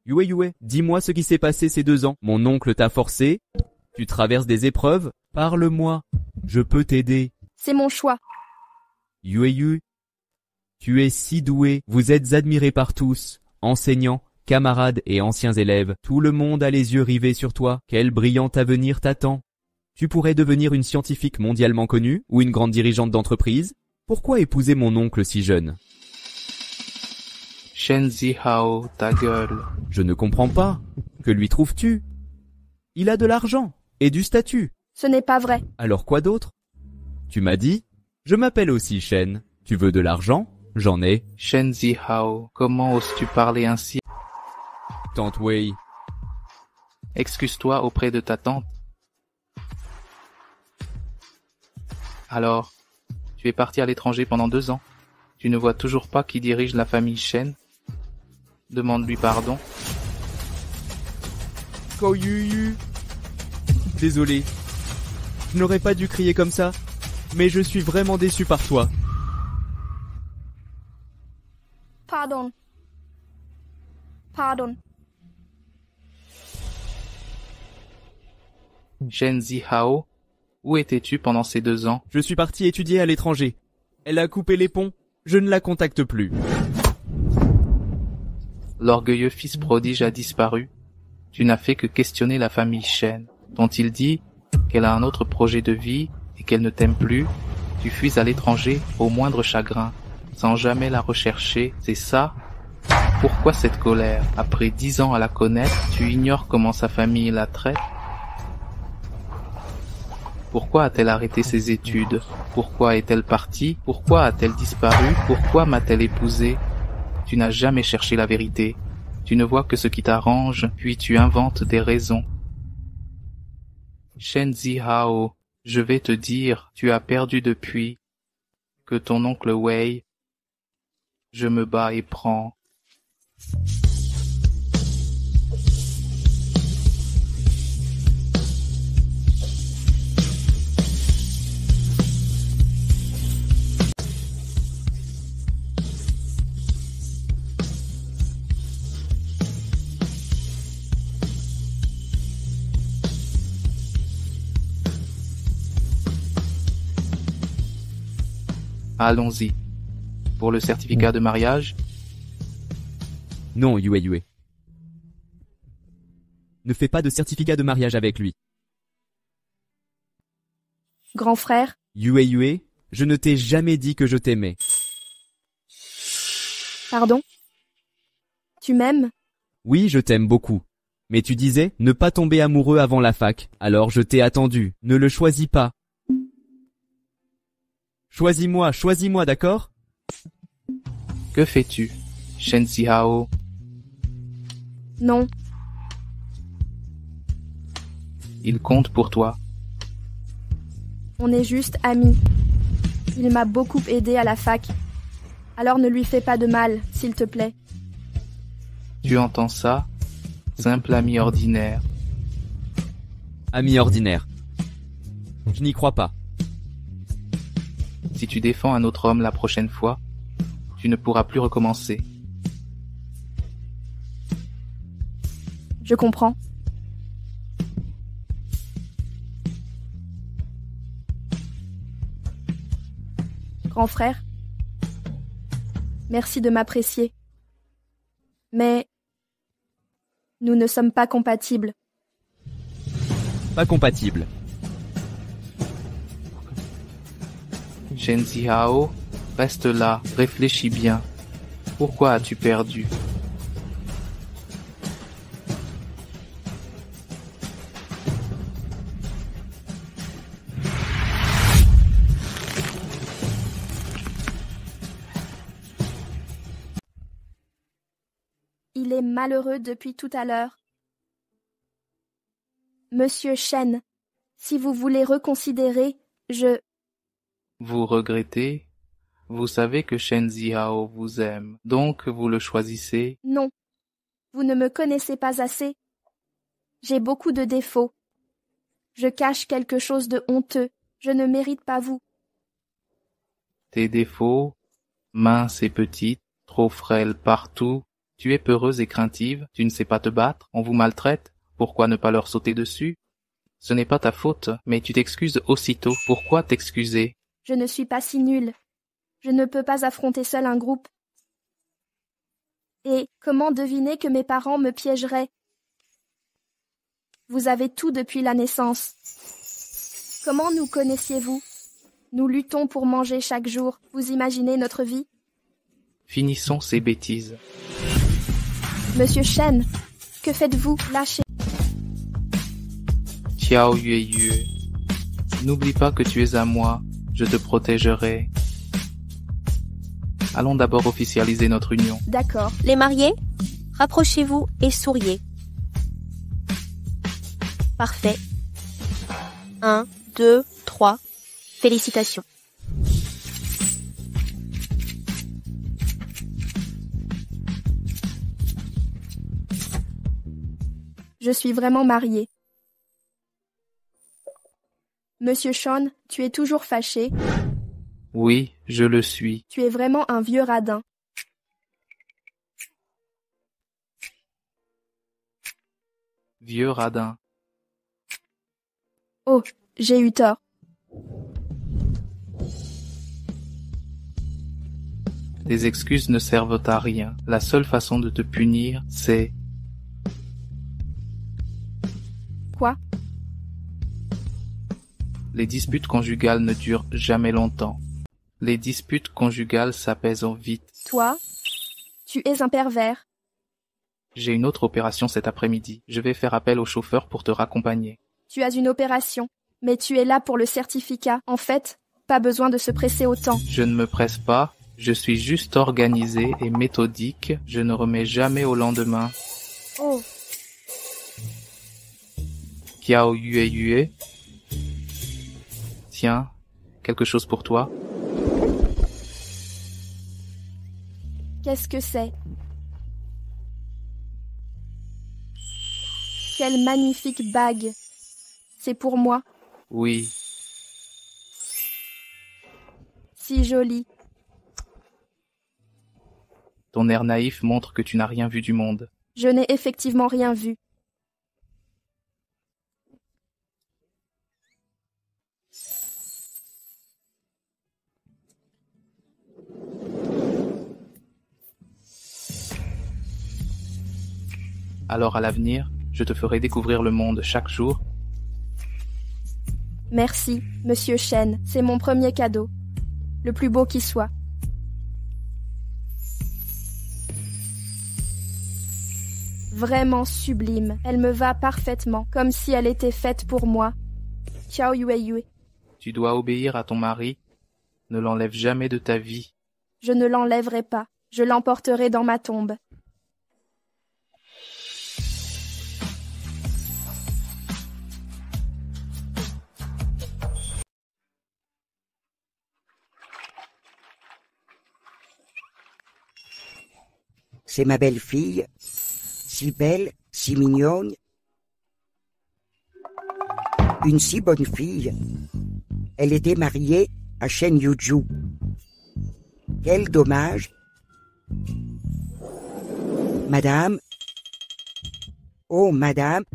Yue, dis-moi ce qui s'est passé ces 2 ans. Mon oncle t'a forcé? Tu traverses des épreuves? Parle-moi. Je peux t'aider. C'est mon choix. Yue, tu es si doué. Vous êtes admiré par tous. Enseignants, camarades et anciens élèves, tout le monde a les yeux rivés sur toi. Quel brillant avenir t'attend. Tu pourrais devenir une scientifique mondialement connue ou une grande dirigeante d'entreprise. Pourquoi épouser mon oncle si jeune? Shen Zihao, ta gueule. Je ne comprends pas. Que lui trouves-tu? Il a de l'argent et du statut. Ce n'est pas vrai. Alors quoi d'autre? Tu m'as dit? Je m'appelle aussi Shen. Tu veux de l'argent? J'en ai. Shen Zihao, comment oses-tu parler ainsi? Tante Wei. Excuse-toi auprès de ta tante. Alors, tu es parti à l'étranger pendant 2 ans. Tu ne vois toujours pas qui dirige la famille Shen? Demande-lui pardon. Koyuyu. Désolé. Je n'aurais pas dû crier comme ça, mais je suis vraiment déçu par toi. Pardon. Pardon. Shen Zihao, où étais-tu pendant ces 2 ans? Je suis parti étudier à l'étranger. Elle a coupé les ponts. Je ne la contacte plus. L'orgueilleux fils prodige a disparu. Tu n'as fait que questionner la famille Shen, dont il dit qu'elle a un autre projet de vie et qu'elle ne t'aime plus. Tu fuis à l'étranger au moindre chagrin, sans jamais la rechercher, c'est ça? Pourquoi cette colère? Après 10 ans à la connaître, tu ignores comment sa famille la traite? Pourquoi a-t-elle arrêté ses études? Pourquoi est-elle partie? Pourquoi a-t-elle disparu? Pourquoi m'a-t-elle épousé? Tu n'as jamais cherché la vérité. Tu ne vois que ce qui t'arrange, puis tu inventes des raisons. Shen Zihao, je vais te dire, tu as perdu depuis que ton oncle Wei. Je me bats et prends. Allons-y. Pour le certificat de mariage? Non, Yue. Ne fais pas de certificat de mariage avec lui. Grand frère, Yue, je ne t'ai jamais dit que je t'aimais. pardon? Tu m'aimes? Oui, je t'aime beaucoup. Mais tu disais ne pas tomber amoureux avant la fac. Alors je t'ai attendu. Ne le choisis pas. Choisis-moi, d'accord? Que fais-tu, Shen Zihao? Non, Il compte pour toi. on est juste amis. Il m'a beaucoup aidé à la fac. Alors ne lui fais pas de mal, s'il te plaît. Tu entends ça? Simple ami ordinaire. Ami ordinaire. Je n'y crois pas. Si tu défends un autre homme la prochaine fois, tu ne pourras plus recommencer. Je comprends. Grand frère, merci de m'apprécier. Mais nous ne sommes pas compatibles. Pas compatible. Shen Zihao, reste là, réfléchis bien. Pourquoi as-tu perdu? Il est malheureux depuis tout à l'heure. Monsieur Shen, si vous voulez reconsidérer, Vous regrettez? Vous savez que Shen Zihao vous aime, donc vous le choisissez? Non, vous ne me connaissez pas assez. J'ai beaucoup de défauts. Je cache quelque chose de honteux. Je ne mérite pas vous. Tes défauts? Mince et petite, trop frêle partout. Tu es peureuse et craintive, tu ne sais pas te battre, on vous maltraite, pourquoi ne pas leur sauter dessus? Ce n'est pas ta faute, mais tu t'excuses aussitôt. Pourquoi t'excuser? Je ne suis pas si nulle. Je ne peux pas affronter seul un groupe. Et comment deviner que mes parents me piégeraient? Vous avez tout depuis la naissance. Comment nous connaissiez-vous? Nous luttons pour manger chaque jour. Vous imaginez notre vie? Finissons ces bêtises. Monsieur Shen, que faites-vous? Lâchez. Xiao Yue, n'oublie pas que tu es à moi, je te protégerai. Allons d'abord officialiser notre union. D'accord. Les mariés, rapprochez-vous et souriez. Parfait. 1, 2, 3. Félicitations. Je suis vraiment mariée. Monsieur Sean, tu es toujours fâché. Oui, je le suis. Tu es vraiment un vieux radin. Vieux radin. Oh, j'ai eu tort. Les excuses ne servent à rien. La seule façon de te punir, c'est... Quoi? Les disputes conjugales ne durent jamais longtemps. Les disputes conjugales s'apaisent vite. Toi, tu es un pervers. J'ai une autre opération cet après-midi. Je vais faire appel au chauffeur pour te raccompagner. Tu as une opération, mais tu es là pour le certificat. En fait, pas besoin de se presser autant. Je ne me presse pas. Je suis juste organisé et méthodique. Je ne remets jamais au lendemain. Oh. Kiao Yue. Tiens, quelque chose pour toi. Qu'est-ce que c'est? Quelle magnifique bague. C'est pour moi. Oui. Si jolie. Ton air naïf montre que tu n'as rien vu du monde. Je n'ai effectivement rien vu. Alors à l'avenir, je te ferai découvrir le monde chaque jour. Merci, Monsieur Shen, c'est mon premier cadeau. Le plus beau qui soit. Vraiment sublime, elle me va parfaitement, comme si elle était faite pour moi. Kiao Yue. Tu dois obéir à ton mari. Ne l'enlève jamais de ta vie. Je ne l'enlèverai pas, je l'emporterai dans ma tombe. C'est ma belle-fille, si belle, si mignonne. Une si bonne fille. Elle était mariée à Shen Yuju. Quel dommage. Madame. Oh, madame,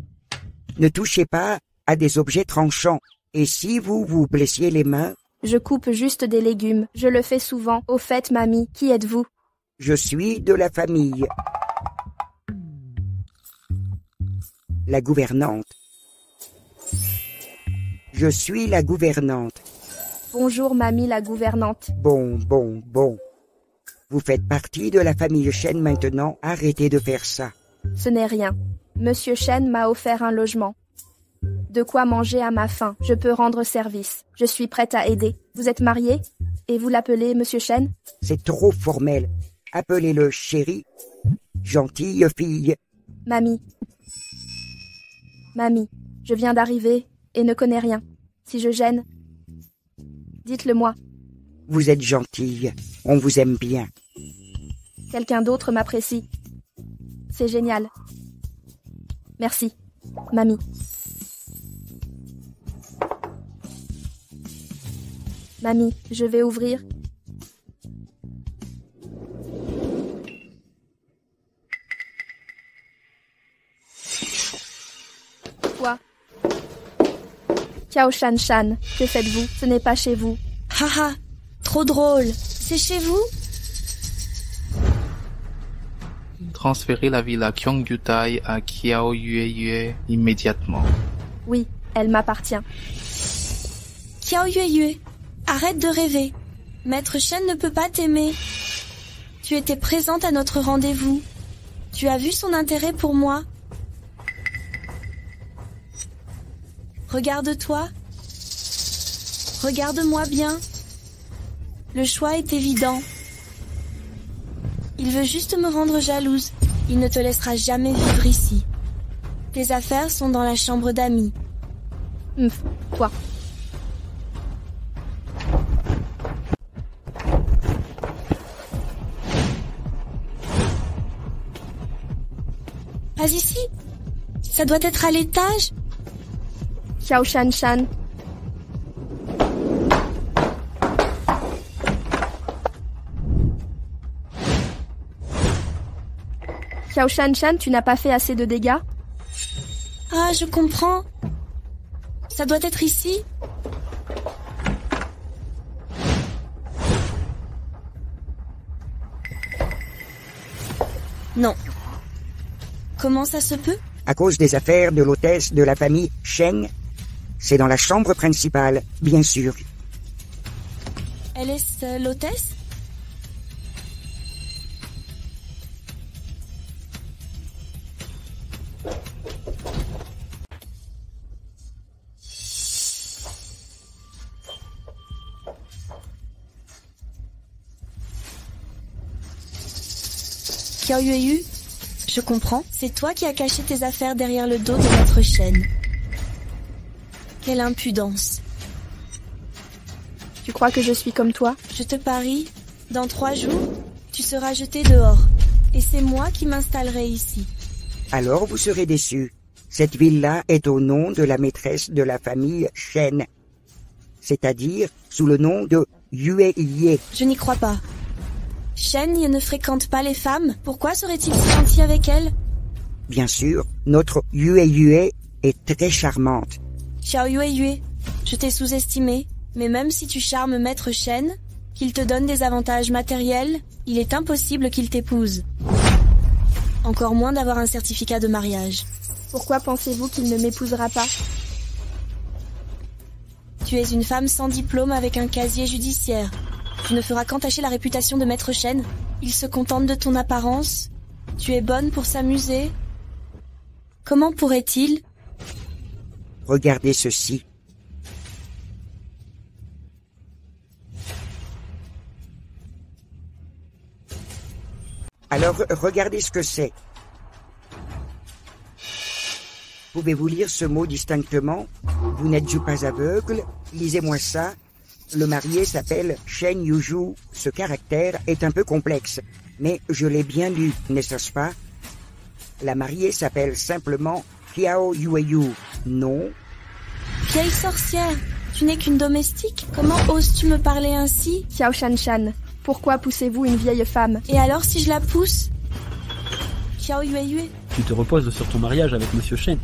ne touchez pas à des objets tranchants. Et si vous vous blessiez les mains? Je coupe juste des légumes. Je le fais souvent. Au fait, mamie, qui êtes-vous? Je suis de la famille. La gouvernante. Je suis la gouvernante. Bonjour, mamie la gouvernante. Bon. Vous faites partie de la famille Shen maintenant. Arrêtez de faire ça. Ce n'est rien. Monsieur Shen m'a offert un logement. De quoi manger à ma faim. Je peux rendre service. Je suis prête à aider. Vous êtes marié? Et vous l'appelez Monsieur Shen? C'est trop formel. Appelez-le chéri. Gentille fille. Mamie, je viens d'arriver et ne connais rien. Si je gêne, dites-le moi. Vous êtes gentille. On vous aime bien. Quelqu'un d'autre m'apprécie. C'est génial. Merci, mamie. Mamie, je vais ouvrir. Quoi? Kiao Shan, que faites-vous? Ce n'est pas chez vous. Haha, trop drôle. C'est chez vous? Transférez la villa Kyongyutai à Kiao Yue immédiatement. Oui, elle m'appartient. Kiao Yue, arrête de rêver. Maître Shen ne peut pas t'aimer. Tu étais présente à notre rendez-vous. Tu as vu son intérêt pour moi. Regarde-toi. Regarde-moi bien. Le choix est évident. Il veut juste me rendre jalouse. Il ne te laissera jamais vivre ici. Tes affaires sont dans la chambre d'amis. Toi. Pas ici. Ça doit être à l'étage. Kiao Shan. Kiao Shan, tu n'as pas fait assez de dégâts? Ah, je comprends. Ça doit être ici. Non. Comment ça se peut? À cause des affaires de l'hôtesse de la famille Shen. C'est dans la chambre principale, bien sûr. Elle est l'hôtesse? Xiao Yueyu, je comprends. C'est toi qui as caché tes affaires derrière le dos de Maître Shen. Quelle impudence. Tu crois que je suis comme toi? Je te parie, dans 3 jours, tu seras jeté dehors. Et c'est moi qui m'installerai ici. Alors vous serez déçus. Cette ville-là est au nom de la maîtresse de la famille Shen. C'est-à-dire sous le nom de Yueyue. Je n'y crois pas. Shen ne fréquente pas les femmes. Pourquoi serait-il si gentil avec elle? Bien sûr, notre Yueyue est très charmante. Xiao Yueyue, je t'ai sous-estimé, mais même si tu charmes Maître Shen, qu'il te donne des avantages matériels, il est impossible qu'il t'épouse. Encore moins d'avoir un certificat de mariage. Pourquoi pensez-vous qu'il ne m'épousera pas? Tu es une femme sans diplôme avec un casier judiciaire. Tu ne feras qu'entacher la réputation de Maître Shen. Il se contente de ton apparence. Tu es bonne pour s'amuser. Comment pourrait-il? Regardez ceci. Alors, regardez ce que c'est. Pouvez-vous lire ce mot distinctement? Vous n'êtes pas aveugle? Lisez-moi ça. Le marié s'appelle Shen Yuju. Ce caractère est un peu complexe, mais je l'ai bien lu, n'est-ce pas? La mariée s'appelle simplement Xiao Yueyu. Non? Vieille sorcière, tu n'es qu'une domestique? Comment oses-tu me parler ainsi? Xiao Shanshan, pourquoi poussez-vous une vieille femme? Et alors si je la pousse? Xiao Yueyue, Tu te reposes sur ton mariage avec Monsieur Shen.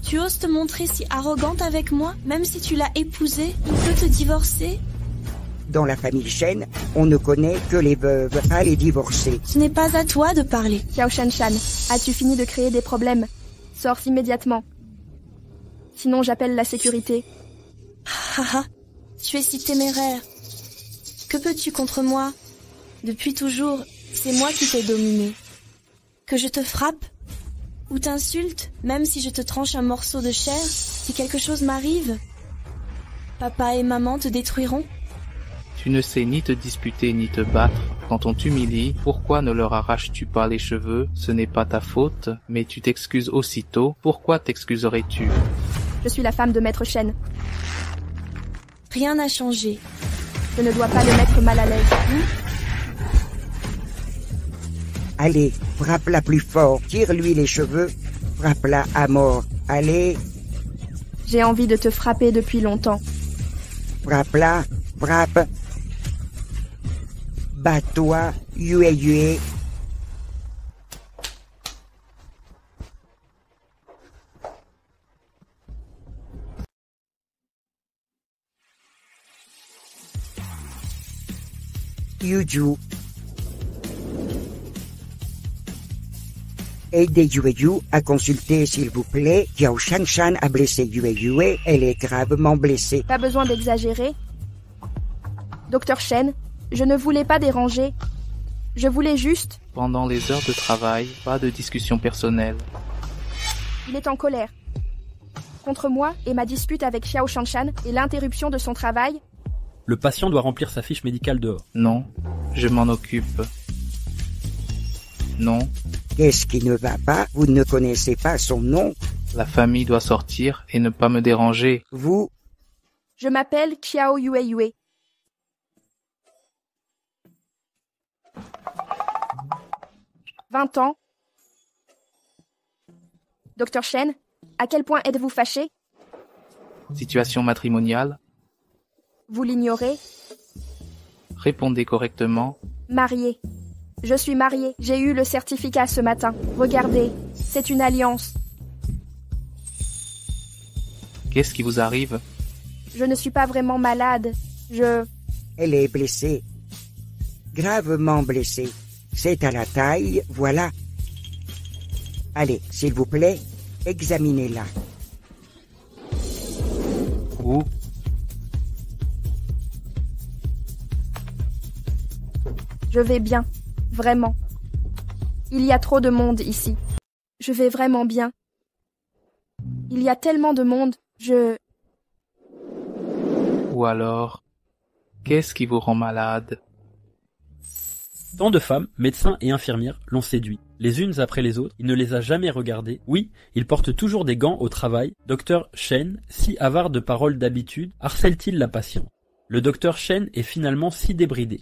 tu oses te montrer si arrogante avec moi? Même si tu l'as épousé, il peut te divorcer? Dans la famille Shen, on ne connaît que les veuves, pas les divorcés. Ce n'est pas à toi de parler. Xiao Shanshan, as-tu fini de créer des problèmes? Sors immédiatement. Sinon j'appelle la sécurité. Haha, tu es si téméraire. Que peux-tu contre moi? Depuis toujours, c'est moi qui t'ai dominé. Que je te frappe? Ou t'insulte, même si je te tranche un morceau de chair, si quelque chose m'arrive? Papa et maman te détruiront? Tu ne sais ni te disputer ni te battre. Quand on t'humilie, pourquoi ne leur arraches-tu pas les cheveux? Ce n'est pas ta faute, mais tu t'excuses aussitôt. Pourquoi t'excuserais-tu? Je suis la femme de Maître Shen. Rien n'a changé. Je ne dois pas le mettre mal à l'aise. Allez, frappe-la plus fort, tire-lui les cheveux, frappe-la à mort. Allez, J'ai envie de te frapper depuis longtemps. frappe-la, frappe. Bats-toi, Yueyue. Yuju. Aidez Yueyu à consulter, s'il vous plaît. Xiao Shanshan a blessé Yueyue. Elle est gravement blessée. Pas besoin d'exagérer. Docteur Shen, je ne voulais pas déranger. Je voulais juste... Pendant les heures de travail, pas de discussion personnelle. Il est en colère. Contre moi et ma dispute avec Xiao Shanshan et l'interruption de son travail. Le patient doit remplir sa fiche médicale dehors. Non, je m'en occupe. Non, Qu'est-ce qui ne va pas? Vous ne connaissez pas son nom? la famille doit sortir et ne pas me déranger. Vous? Je m'appelle Xiao Yueyue. « 20 ans. Docteur Shen, à quel point êtes-vous fâché? Situation matrimoniale, Vous l'ignorez? répondez correctement. Marié. Je suis mariée. J'ai eu le certificat ce matin. Regardez, c'est une alliance. Qu'est-ce qui vous arrive? Je ne suis pas vraiment malade. Elle est blessée. Gravement blessée. C'est à la taille, voilà. Allez, s'il vous plaît, examinez-la. Où? Je vais bien. Vraiment. Il y a trop de monde ici. Je vais vraiment bien. Il y a tellement de monde, Ou alors, qu'est-ce qui vous rend malade? Tant de femmes, médecins et infirmières l'ont séduit. Les unes après les autres, il ne les a jamais regardées. Oui, il porte toujours des gants au travail. Dr Shen, si avare de paroles d'habitude, harcèle-t-il la patiente? Le Dr Shen est finalement si débridé.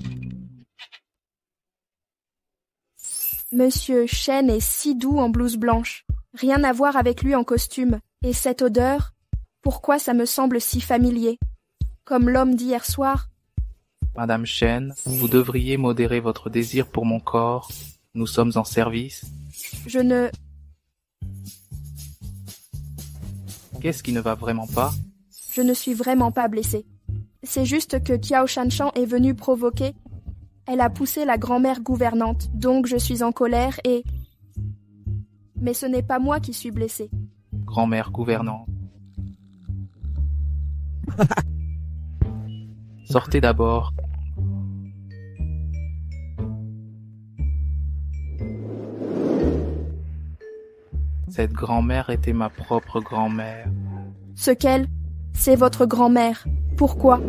Monsieur Shen est si doux en blouse blanche. Rien à voir avec lui en costume. Et cette odeur, pourquoi ça me semble si familier? Comme l'homme d'hier soir. Madame Shen, vous devriez modérer votre désir pour mon corps. Nous sommes en service. Qu'est-ce qui ne va vraiment pas? Je ne suis vraiment pas blessée. C'est juste que Kiao Shanshan est venue provoquer. Elle a poussé la grand-mère gouvernante, donc je suis en colère et... Mais ce n'est pas moi qui suis blessée. Grand-mère gouvernante. Sortez d'abord. Cette grand-mère était ma propre grand-mère. Ce qu'elle, c'est votre grand-mère. Pourquoi?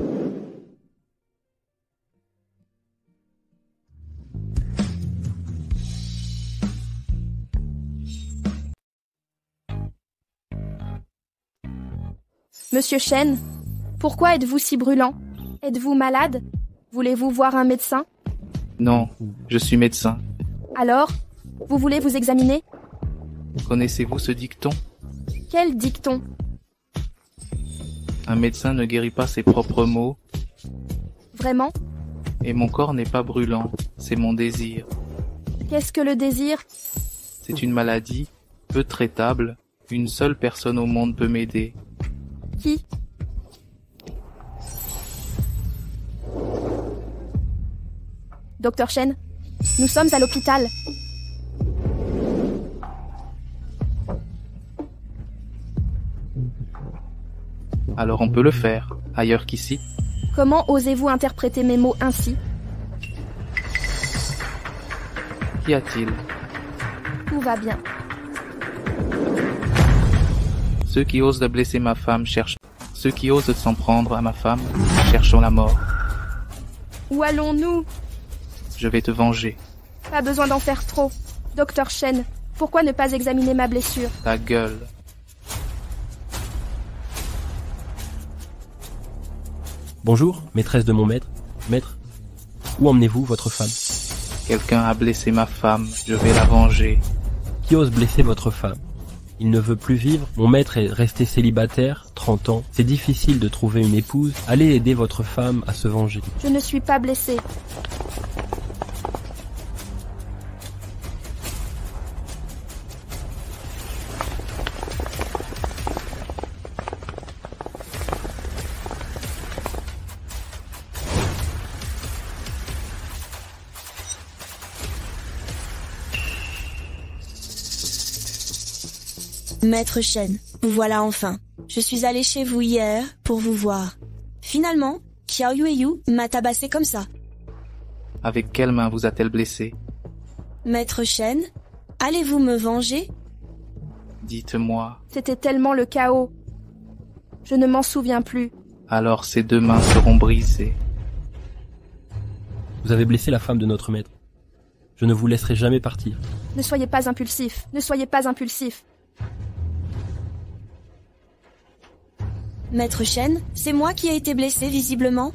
Monsieur Shen, pourquoi êtes-vous si brûlant? Êtes-vous malade? Voulez-vous voir un médecin? Non, je suis médecin. Alors, vous voulez vous examiner? Connaissez-vous ce dicton? Quel dicton? Un médecin ne guérit pas ses propres maux. Vraiment? Et mon corps n'est pas brûlant, c'est mon désir. Qu'est-ce que le désir? C'est une maladie, peu traitable. Une seule personne au monde peut m'aider. Qui? Docteur Shen, nous sommes à l'hôpital. Alors on peut le faire, ailleurs qu'ici. Comment osez-vous interpréter mes mots ainsi? Qu'y a-t-il? Tout va bien. Ceux qui osent de blesser ma femme cherchent... Ceux qui osent de s'en prendre à ma femme, cherchons la mort. Où allons-nous? Je vais te venger. Pas besoin d'en faire trop. Docteur Shen, pourquoi ne pas examiner ma blessure? Ta gueule. Bonjour, maîtresse de mon maître. Maître, où emmenez-vous votre femme? Quelqu'un a blessé ma femme, je vais la venger. Qui ose blesser votre femme? Il ne veut plus vivre, mon maître est resté célibataire, 30 ans. C'est difficile de trouver une épouse. Allez aider votre femme à se venger. Je ne suis pas blessée. Maître Shen, vous voilà enfin. Je suis allée chez vous hier pour vous voir. Finalement, Kiao Yueyu m'a tabassé comme ça. Avec quelle main vous a-t-elle blessé? Maître Shen, allez-vous me venger? Dites-moi. C'était tellement le chaos. Je ne m'en souviens plus. Alors ces deux mains seront brisées. Vous avez blessé la femme de notre maître. Je ne vous laisserai jamais partir. Ne soyez pas impulsif. Ne soyez pas impulsif. Maître Shen, c'est moi qui ai été blessée visiblement.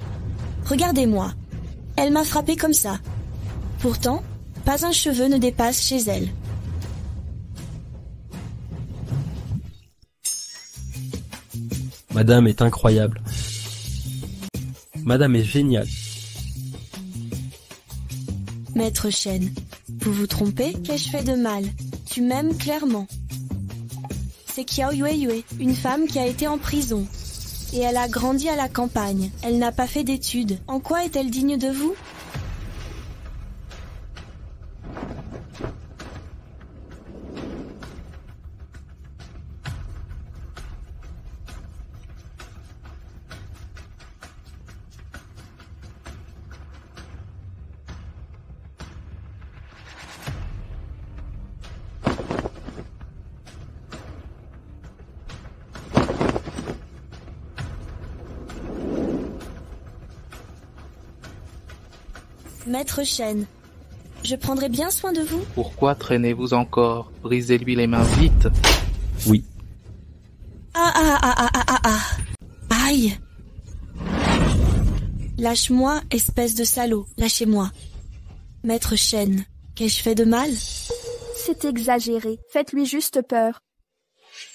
Regardez-moi. Elle m'a frappé comme ça. Pourtant, pas un cheveu ne dépasse chez elle. Madame est incroyable. Madame est géniale. Maître Shen, vous vous trompez? Qu'ai-je fait de mal? Tu m'aimes clairement. c'est Qiao Yueyue, une femme qui a été en prison. Et elle a grandi à la campagne. Elle n'a pas fait d'études. En quoi est-elle digne de vous? Maître Shen, je prendrai bien soin de vous. Pourquoi traînez-vous encore? Brisez-lui les mains vite. Oui. Aïe. Lâche-moi, espèce de salaud. Lâchez-moi. Maître Shen, qu'ai-je fait de mal? C'est exagéré. Faites-lui juste peur.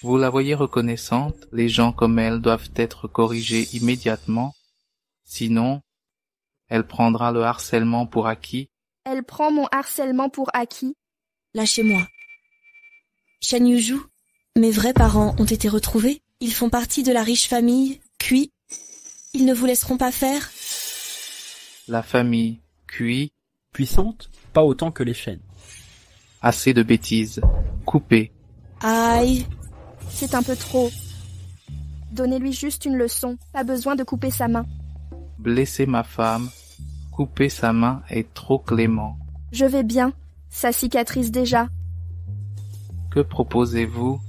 Vous la voyez reconnaissante? Les gens comme elle doivent être corrigés immédiatement. Sinon, elle prendra le harcèlement pour acquis. Elle prend mon harcèlement pour acquis. Lâchez-moi. Shen Yuju, mes vrais parents ont été retrouvés. Ils font partie de la riche famille Kui. Ils ne vous laisseront pas faire. La famille Kui. Puissante, pas autant que les Shen. Assez de bêtises. Coupez. Aïe. C'est un peu trop. Donnez-lui juste une leçon. Pas besoin de couper sa main. Blesser ma femme, couper sa main est trop clément. Je vais bien. Ça cicatrise déjà. Que proposez-vous?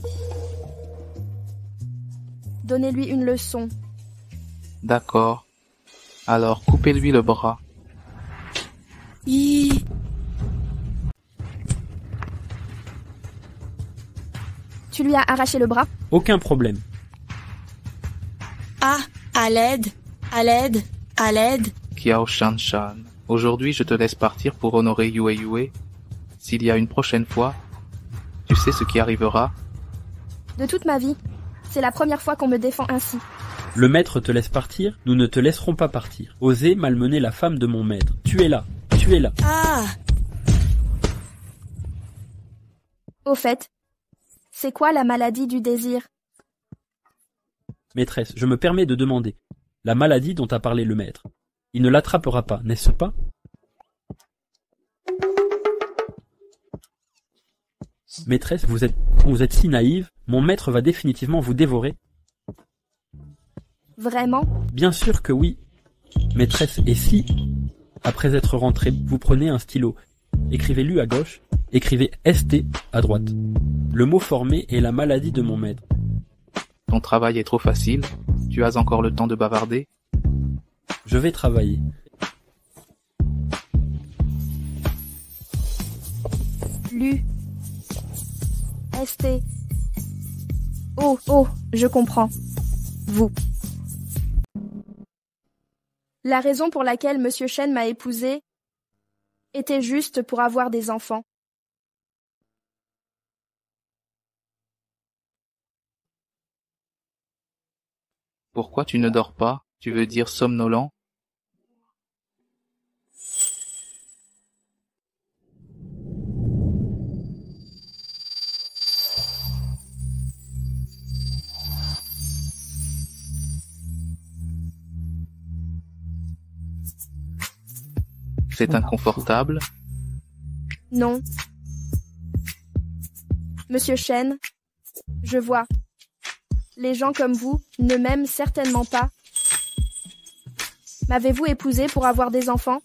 Donnez-lui une leçon. D'accord. Alors coupez-lui le bras. Tu lui as arraché le bras? Aucun problème. Ah, à l'aide, à l'aide, à l'aide. Qiao Shanshan, aujourd'hui je te laisse partir pour honorer Yueyue. S'il y a une prochaine fois, tu sais ce qui arrivera? De toute ma vie, c'est la première fois qu'on me défend ainsi. Le maître te laisse partir, nous ne te laisserons pas partir. Osez malmener la femme de mon maître. Tuez-la, tuez-la. Ah! Au fait, c'est quoi la maladie du désir? Maîtresse, je me permets de demander. La maladie dont a parlé le maître. Il ne l'attrapera pas, n'est-ce pas? Maîtresse, vous êtes si naïve, mon maître va définitivement vous dévorer. Vraiment? Bien sûr que oui. Maîtresse, et si, après être rentré, vous prenez un stylo, écrivez-lui à gauche, écrivez ST à droite. Le mot formé est la maladie de mon maître. Ton travail est trop facile. Tu as encore le temps de bavarder? Je vais travailler. Lu. ST. Oh, je comprends. Vous. La raison pour laquelle Monsieur Shen m'a épousée était juste pour avoir des enfants. Pourquoi tu ne dors pas? Tu veux dire somnolent? C'est inconfortable? Non. Monsieur Shen, je vois. Les gens comme vous ne m'aiment certainement pas. M'avez-vous épousé pour avoir des enfants?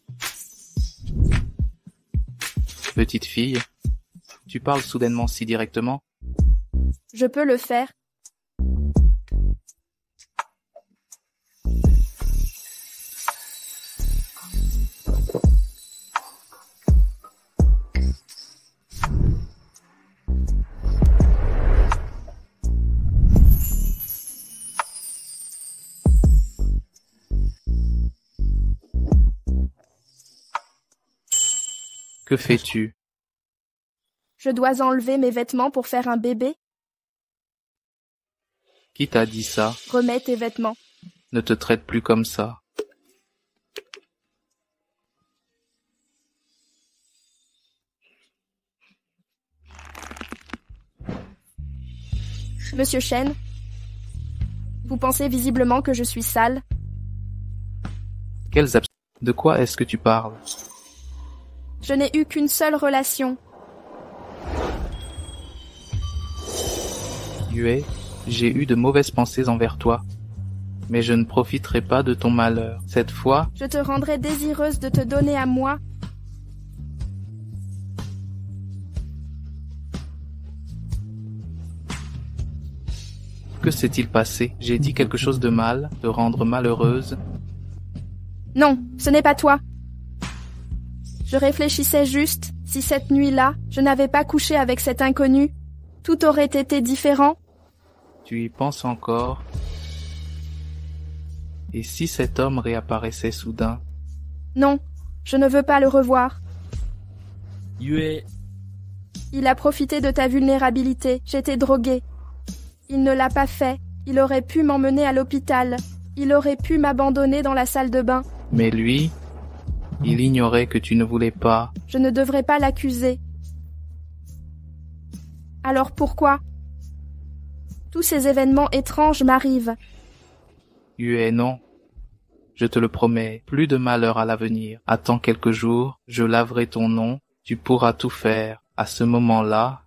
Petite fille, tu parles soudainement si directement? Je peux le faire. Que fais-tu? Je dois enlever mes vêtements pour faire un bébé? Qui t'a dit ça? Remets tes vêtements. Ne te traite plus comme ça. Monsieur Shen, vous pensez visiblement que je suis sale? Quels abs... De quoi est-ce que tu parles? Je n'ai eu qu'une seule relation. Yue, j'ai eu de mauvaises pensées envers toi. Mais je ne profiterai pas de ton malheur. Cette fois, Je te rendrai désireuse de te donner à moi. que s'est-il passé? J'ai dit quelque chose de mal, te rendre malheureuse? Non, ce n'est pas toi. Je réfléchissais juste, si cette nuit-là, je n'avais pas couché avec cet inconnu, tout aurait été différent. Tu y penses encore? Et si cet homme réapparaissait soudain? Non, je ne veux pas le revoir. Yue, Il a profité de ta vulnérabilité, j'étais droguée. Il ne l'a pas fait, il aurait pu m'emmener à l'hôpital, il aurait pu m'abandonner dans la salle de bain. Mais lui, il ignorait que tu ne voulais pas. Je ne devrais pas l'accuser. Alors pourquoi? Tous ces événements étranges m'arrivent. Yue, non. Je te le promets, plus de malheur à l'avenir. Attends quelques jours, je laverai ton nom, tu pourras tout faire. À ce moment-là,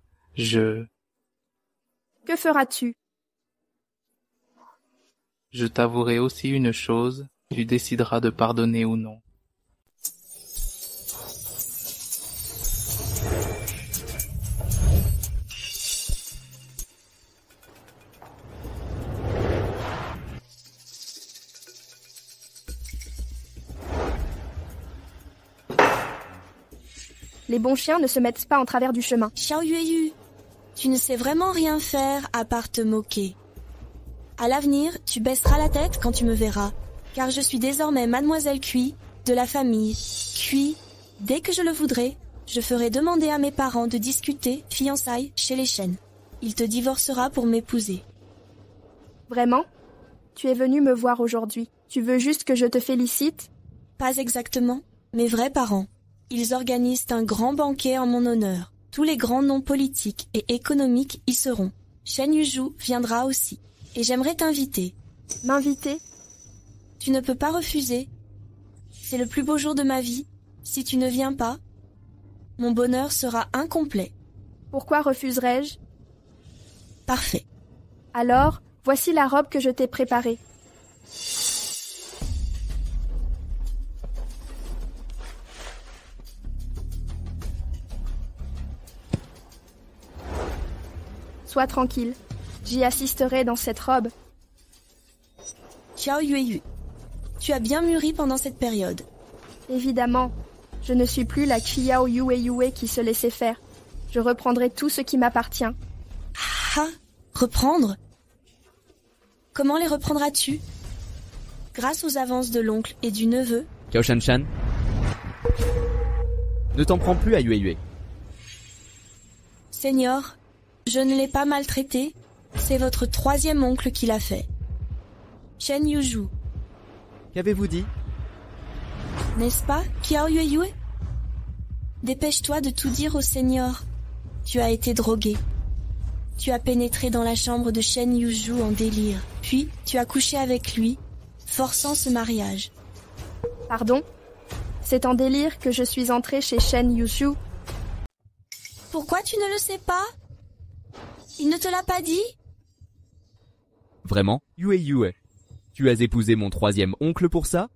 Que feras-tu? Je t'avouerai aussi une chose, tu décideras de pardonner ou non. Les bons chiens ne se mettent pas en travers du chemin. Xiao Yueyu, tu ne sais vraiment rien faire à part te moquer. À l'avenir, tu baisseras la tête quand tu me verras, car je suis désormais Mademoiselle Cui de la famille Cui. Dès que je le voudrai, je ferai demander à mes parents de discuter fiançailles chez les Shen. Il te divorcera pour m'épouser. Vraiment? Tu es venu me voir aujourd'hui. Tu veux juste que je te félicite? Pas exactement. Mes vrais parents. Ils organisent un grand banquet en mon honneur. Tous les grands noms politiques et économiques y seront. Shen Yuzhu viendra aussi. Et j'aimerais t'inviter. M'inviter? Tu ne peux pas refuser. C'est le plus beau jour de ma vie. Si tu ne viens pas, mon bonheur sera incomplet. Pourquoi refuserais-je? Parfait. Alors, voici la robe que je t'ai préparée. Sois tranquille, j'y assisterai dans cette robe. Xiao Yueyu, tu as bien mûri pendant cette période. Évidemment, je ne suis plus la Qiao Yueyue qui se laissait faire. Je reprendrai tout ce qui m'appartient. Ah, reprendre? Comment les reprendras-tu? Grâce aux avances de l'oncle et du neveu? Xiao Shanshan, ne t'en prends plus à Yue. Seigneur, je ne l'ai pas maltraité. C'est votre troisième oncle qui l'a fait. Shen Yuzhu. Qu'avez-vous dit? N'est-ce pas, Qiao Yueyu? Dépêche-toi de tout dire au Seigneur. Tu as été drogué. Tu as pénétré dans la chambre de Shen Yuzhu en délire. Puis, tu as couché avec lui, forçant ce mariage. Pardon? C'est en délire que je suis entrée chez Shen Yuzhu. Pourquoi tu ne le sais pas? Il ne te l'a pas dit? Vraiment? Yue, tu as épousé mon troisième oncle pour ça?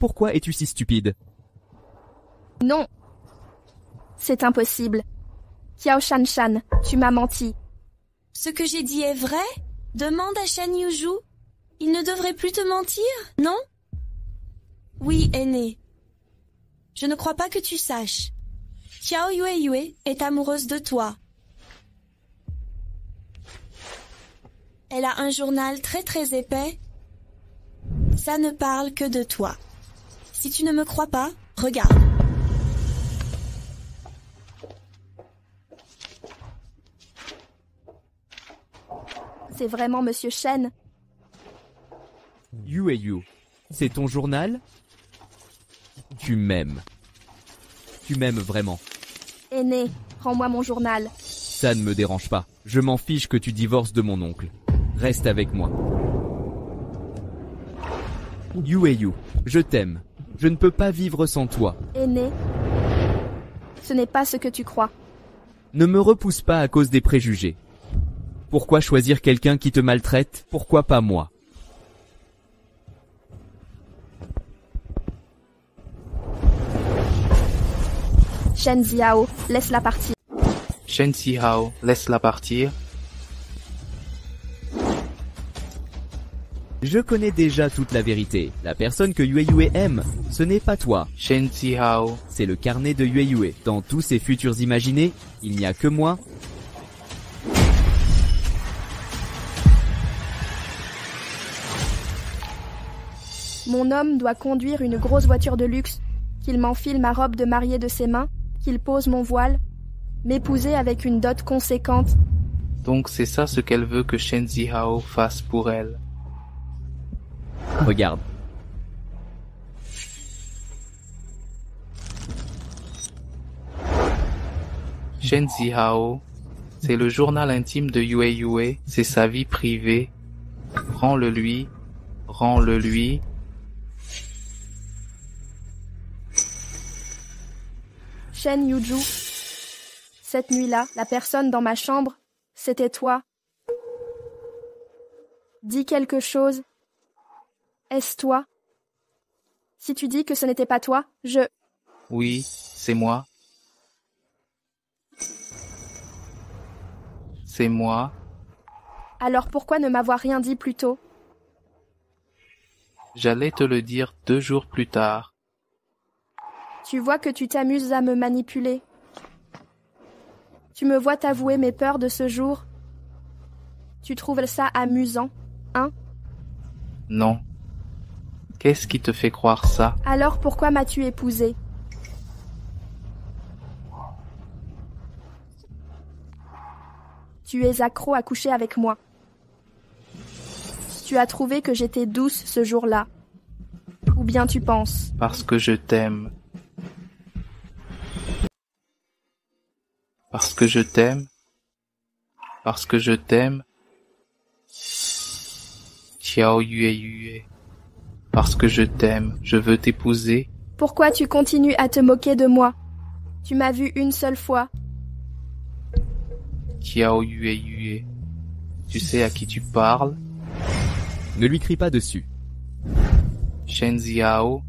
Pourquoi es-tu si stupide? Non. C'est impossible. Qiao Shanshan, tu m'as menti. Ce que j'ai dit est vrai? Demande à Shen Yuzhu. Il ne devrait plus te mentir, non? Oui, aîné. Je ne crois pas que tu saches. Qiao Yueyu est amoureuse de toi. Elle a un journal très très épais. Ça ne parle que de toi. Si tu ne me crois pas, regarde. C'est vraiment Monsieur Shen. Yue, c'est ton journal? Tu m'aimes. Tu m'aimes vraiment. Aîné, rends-moi mon journal. Ça ne me dérange pas. Je m'en fiche que tu divorces de mon oncle. Reste avec moi. Yueyu, je t'aime. Je ne peux pas vivre sans toi. Aîné, ce n'est pas ce que tu crois. Ne me repousse pas à cause des préjugés. Pourquoi choisir quelqu'un qui te maltraite? Pourquoi pas moi? Shen Ziao, laisse-la partir. Shen Zihao, laisse-la partir. Je connais déjà toute la vérité. La personne que Yueyue aime, ce n'est pas toi. Shen Zihao, c'est le carnet de Yueyue. Dans tous ses futurs imaginés, il n'y a que moi. Mon homme doit conduire une grosse voiture de luxe, qu'il m'enfile ma robe de mariée de ses mains, qu'il pose mon voile, m'épouser avec une dot conséquente. Donc c'est ça ce qu'elle veut que Shen Zihao fasse pour elle. Regarde. Shen Zihao, c'est le journal intime de Yueyue, c'est sa vie privée. Rends-le lui, rends-le lui. Shen Yuju, cette nuit-là, la personne dans ma chambre, c'était toi. Dis quelque chose. Est-ce toi? Si tu dis que ce n'était pas toi, Oui, c'est moi. C'est moi. Alors pourquoi ne m'avoir rien dit plus tôt? J'allais te le dire 2 jours plus tard. Tu vois que tu t'amuses à me manipuler. Tu me vois t'avouer mes peurs de ce jour. Tu trouves ça amusant, hein? Non. Qu'est-ce qui te fait croire ça? Alors pourquoi m'as-tu épousé? Tu es accro à coucher avec moi. Tu as trouvé que j'étais douce ce jour-là. Ou bien tu penses? Parce que je t'aime. Parce que je t'aime. Parce que je t'aime. Xiao Yueyue. Parce que je t'aime, je veux t'épouser. Pourquoi tu continues à te moquer de moi? Tu m'as vu une seule fois. Xiao Yueyue. Tu sais à qui tu parles? Ne lui crie pas dessus. Shen Ziao,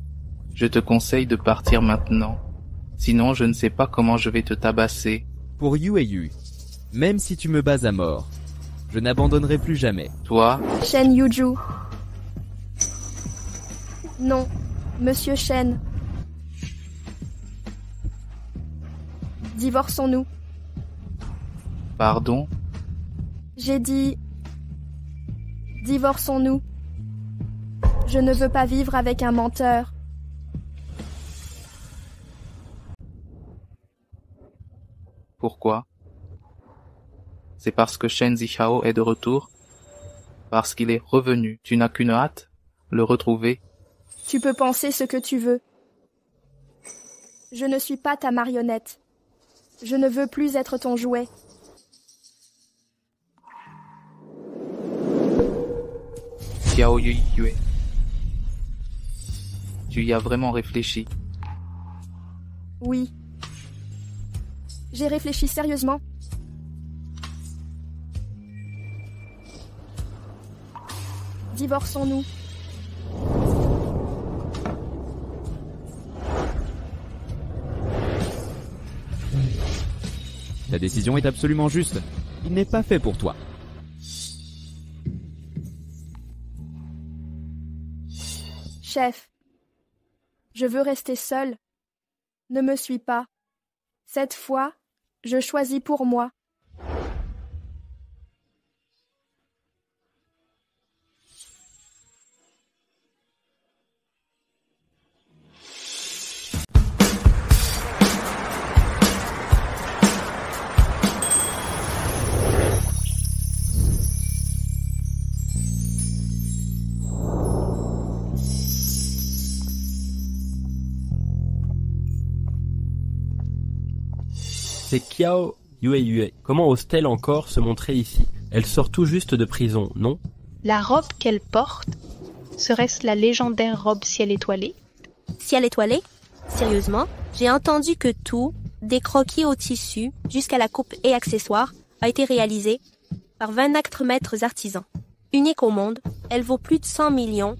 je te conseille de partir maintenant. Sinon, je ne sais pas comment je vais te tabasser. Pour Yueyu, même si tu me bats à mort, je n'abandonnerai plus jamais. Toi? Shen Yuju. Non, Monsieur Shen. Divorçons-nous. Pardon? J'ai dit... Divorçons-nous. Je ne veux pas vivre avec un menteur. Pourquoi? C'est parce que Shen Zihao est de retour? Parce qu'il est revenu. Tu n'as qu'une hâte? Le retrouver? Tu peux penser ce que tu veux. Je ne suis pas ta marionnette. Je ne veux plus être ton jouet. Xiao Yueyue. Tu y as vraiment réfléchi? Oui. J'ai réfléchi sérieusement. Divorçons-nous. Ta décision est absolument juste. Il n'est pas fait pour toi. Chef, je veux rester seule. Ne me suis pas. Cette fois, je choisis pour moi. C'est Xiao Yue, comment ose-t-elle encore se montrer ici? Elle sort tout juste de prison, non? La robe qu'elle porte, serait-ce la légendaire robe ciel étoilé? Ciel étoilé? Sérieusement? J'ai entendu que tout, des croquis au tissu jusqu'à la coupe et accessoires, a été réalisé par 24 maîtres artisans. Unique au monde, elle vaut plus de 100 millions.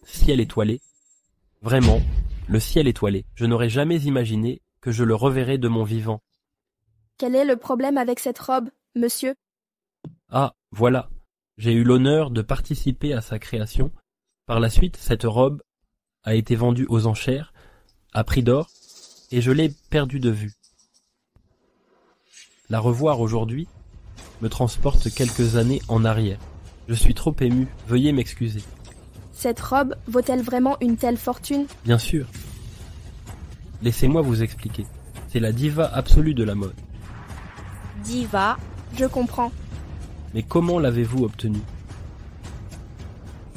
Ciel étoilé? Vraiment, le ciel étoilé. Je n'aurais jamais imaginé que je le reverrais de mon vivant. Quel est le problème avec cette robe, monsieur? Ah, voilà. J'ai eu l'honneur de participer à sa création. Par la suite, cette robe a été vendue aux enchères, à prix d'or, et je l'ai perdue de vue. La revoir aujourd'hui me transporte quelques années en arrière. Je suis trop ému, veuillez m'excuser. Cette robe vaut-elle vraiment une telle fortune? Bien sûr. Laissez-moi vous expliquer. C'est la diva absolue de la mode. Diva, je comprends. Mais comment l'avez-vous obtenue?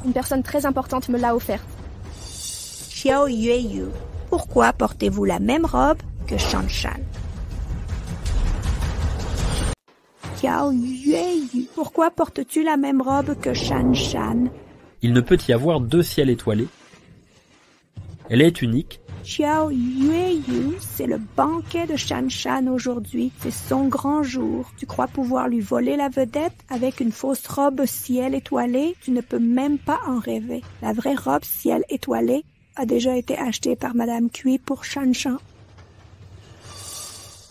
Une personne très importante me l'a offerte. Xiao Yueyu, pourquoi portez-vous la même robe que Shan Shan? Xiao Yueyu, pourquoi portes-tu la même robe que Shan Shan? Il ne peut y avoir deux ciels étoilés. Elle est unique. Xiao Yueyu, c'est le banquet de Shan Shan aujourd'hui. C'est son grand jour. Tu crois pouvoir lui voler la vedette avec une fausse robe ciel étoilé? Tu ne peux même pas en rêver. La vraie robe ciel étoilé a déjà été achetée par Madame Cui pour Shan Shan.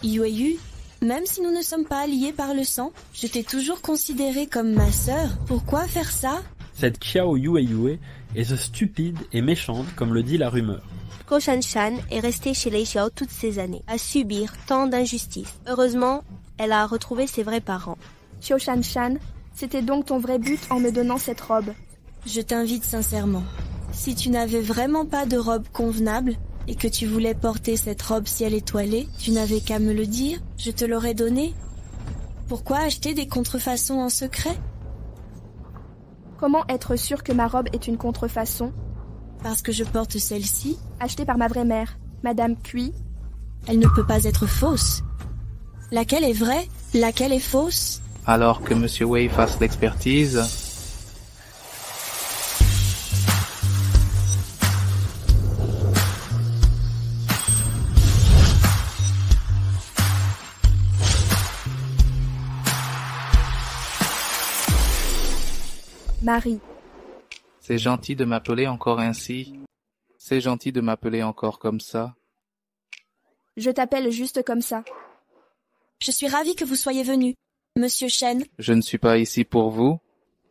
Yueyu, même si nous ne sommes pas alliés par le sang, je t'ai toujours considérée comme ma sœur. Pourquoi faire ça? Cette Xiao Yueyu est stupide et méchante comme le dit la rumeur. Ko Shan Shan est restée chez les Xiao toutes ces années, à subir tant d'injustices. Heureusement, elle a retrouvé ses vrais parents. Xiao Shan Shan, c'était donc ton vrai but en me donnant cette robe? Je t'invite sincèrement. Si tu n'avais vraiment pas de robe convenable et que tu voulais porter cette robe ciel étoilé, tu n'avais qu'à me le dire, je te l'aurais donnée. Pourquoi acheter des contrefaçons en secret? Comment être sûr que ma robe est une contrefaçon? Parce que je porte celle-ci, achetée par ma vraie mère, Madame Cui. Elle ne peut pas être fausse. Laquelle est vraie? Laquelle est fausse? Alors que Monsieur Wei fasse l'expertise. Marie. C'est gentil de m'appeler encore ainsi. C'est gentil de m'appeler encore comme ça. Je t'appelle juste comme ça. Je suis ravie que vous soyez venu, Monsieur Shen. Je ne suis pas ici pour vous.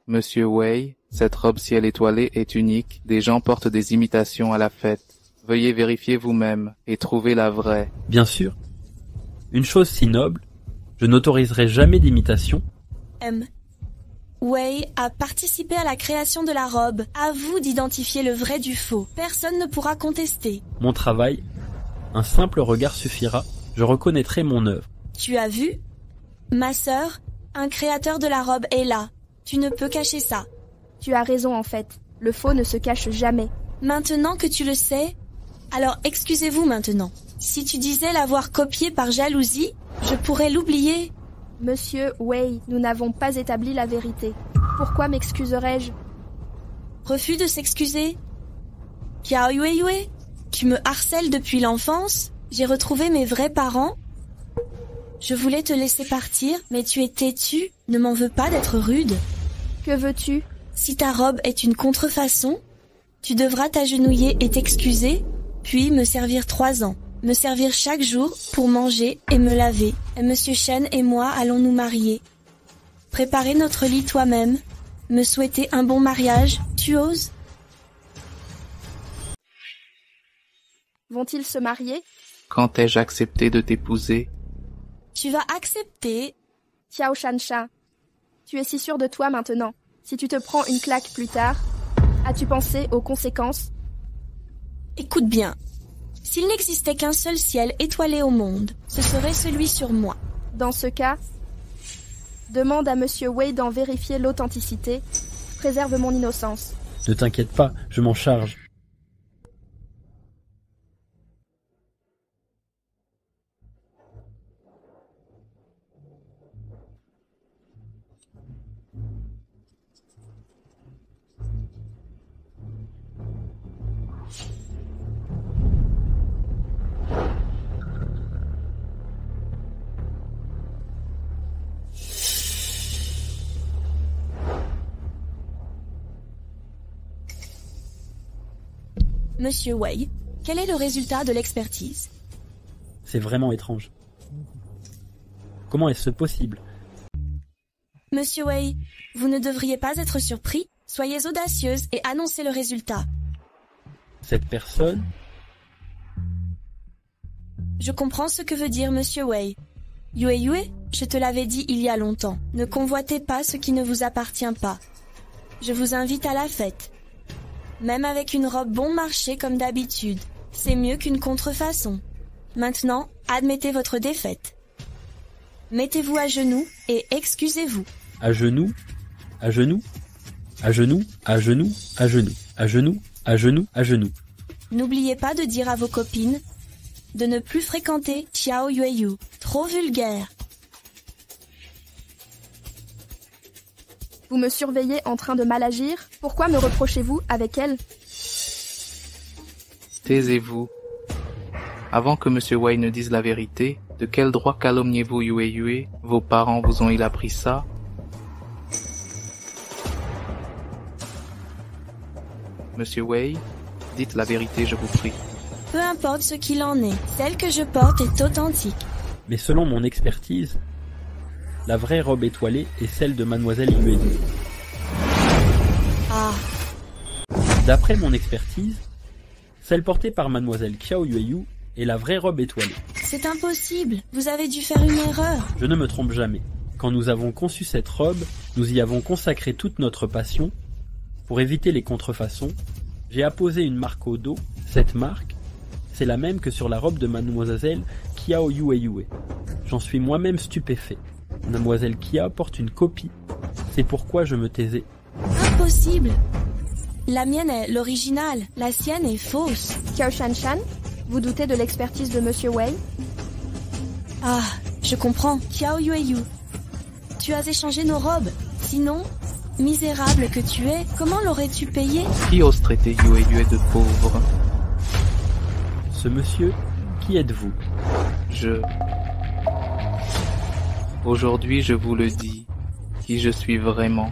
Monsieur Wei, cette robe ciel étoilé est unique. Des gens portent des imitations à la fête. Veuillez vérifier vous-même et trouver la vraie. Bien sûr. Une chose si noble, je n'autoriserai jamais d'imitation. Wei a participé à la création de la robe. À vous d'identifier le vrai du faux. Personne ne pourra contester. Mon travail, un simple regard suffira. Je reconnaîtrai mon œuvre. Tu as vu? Ma sœur, un créateur de la robe est là. Tu ne peux cacher ça. Tu as raison en fait. Le faux ne se cache jamais. Maintenant que tu le sais, alors excusez-vous maintenant. Si tu disais l'avoir copié par jalousie, je pourrais l'oublier. Monsieur Wei, nous n'avons pas établi la vérité. Pourquoi m'excuserais-je? Refus de s'excuser? Xiao Yueyu, tu me harcèles depuis l'enfance? J'ai retrouvé mes vrais parents? Je voulais te laisser partir, mais tu es têtu. Ne m'en veux pas d'être rude. Que veux-tu? Si ta robe est une contrefaçon, tu devras t'agenouiller et t'excuser, puis me servir 3 ans. Me servir chaque jour pour manger et me laver. Et Monsieur Shen et moi allons nous marier. Préparer notre lit toi-même. Me souhaiter un bon mariage. Tu oses? Vont-ils se marier? Quand ai-je accepté de t'épouser? Tu vas accepter. Xiao Shan Shan, tu es si sûr de toi maintenant. Si tu te prends une claque plus tard, as-tu pensé aux conséquences? Écoute bien. S'il n'existait qu'un seul ciel étoilé au monde, ce serait celui sur moi. Dans ce cas, demande à Monsieur Wei d'en vérifier l'authenticité. Préserve mon innocence. Ne t'inquiète pas, je m'en charge. Monsieur Wei, quel est le résultat de l'expertise? C'est vraiment étrange. Comment est-ce possible? Monsieur Wei, vous ne devriez pas être surpris. Soyez audacieuse et annoncez le résultat. Cette personne... Je comprends ce que veut dire Monsieur Wei. Yue, je te l'avais dit il y a longtemps. Ne convoitez pas ce qui ne vous appartient pas. Je vous invite à la fête. Même avec une robe bon marché comme d'habitude, c'est mieux qu'une contrefaçon. Maintenant, admettez votre défaite. Mettez-vous à genoux et excusez-vous. À genoux, à genoux, à genoux, à genoux, à genoux, à genoux, à genoux, à genoux. N'oubliez pas de dire à vos copines de ne plus fréquenter Xiao Yueyu. Trop vulgaire. Vous me surveillez en train de mal agir? Pourquoi me reprochez-vous avec elle? Taisez-vous. Avant que Monsieur Wei ne dise la vérité, de quel droit calomniez-vous Yue? Vos parents vous ont-ils appris ça? Monsieur Wei, dites la vérité, je vous prie. Peu importe ce qu'il en est, celle que je porte est authentique. Mais selon mon expertise, la vraie robe étoilée est celle de Mademoiselle Yue. Ah. D'après mon expertise, celle portée par Mademoiselle Xiao Yueyu est la vraie robe étoilée. C'est impossible, vous avez dû faire une erreur. Je ne me trompe jamais. Quand nous avons conçu cette robe, nous y avons consacré toute notre passion. Pour éviter les contrefaçons, j'ai apposé une marque au dos. Cette marque, c'est la même que sur la robe de Mademoiselle Xiao Yueyu. J'en suis moi-même stupéfait. Mademoiselle Kia porte une copie. C'est pourquoi je me taisais. Impossible. La mienne est l'original, la sienne est fausse. Xiao Shanshan, vous doutez de l'expertise de Monsieur Wei? Ah, je comprends. Xiao Yueyu. Tu as échangé nos robes. Sinon, misérable que tu es, comment l'aurais-tu payé? Qui ose traiter Yue de pauvre? Ce monsieur, qui êtes-vous? Aujourd'hui, je vous le dis, qui je suis vraiment.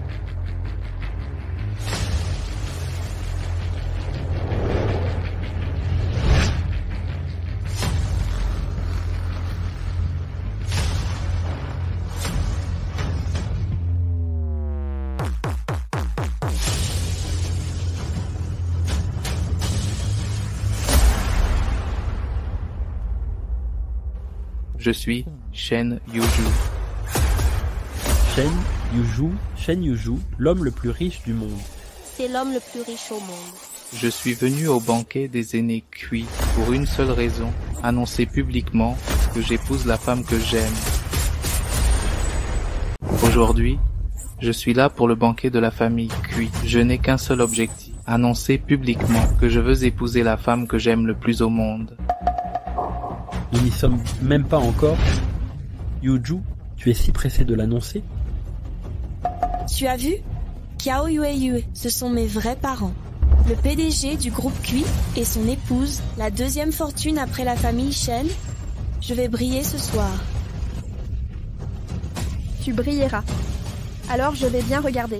Je suis Shen Yuju. Shen Yuju, l'homme le plus riche du monde. C'est l'homme le plus riche au monde. Je suis venu au banquet des aînés cuits pour une seule raison, annoncer publiquement que j'épouse la femme que j'aime. Aujourd'hui, je suis là pour le banquet de la famille Cui. Je n'ai qu'un seul objectif, annoncer publiquement que je veux épouser la femme que j'aime le plus au monde. Nous n'y sommes même pas encore. Yuju, tu es si pressé de l'annoncer? Tu as vu? Xiao Yueyu, ce sont mes vrais parents. Le PDG du groupe Cui et son épouse, la deuxième fortune après la famille Shen. Je vais briller ce soir. Tu brilleras. Alors je vais bien regarder.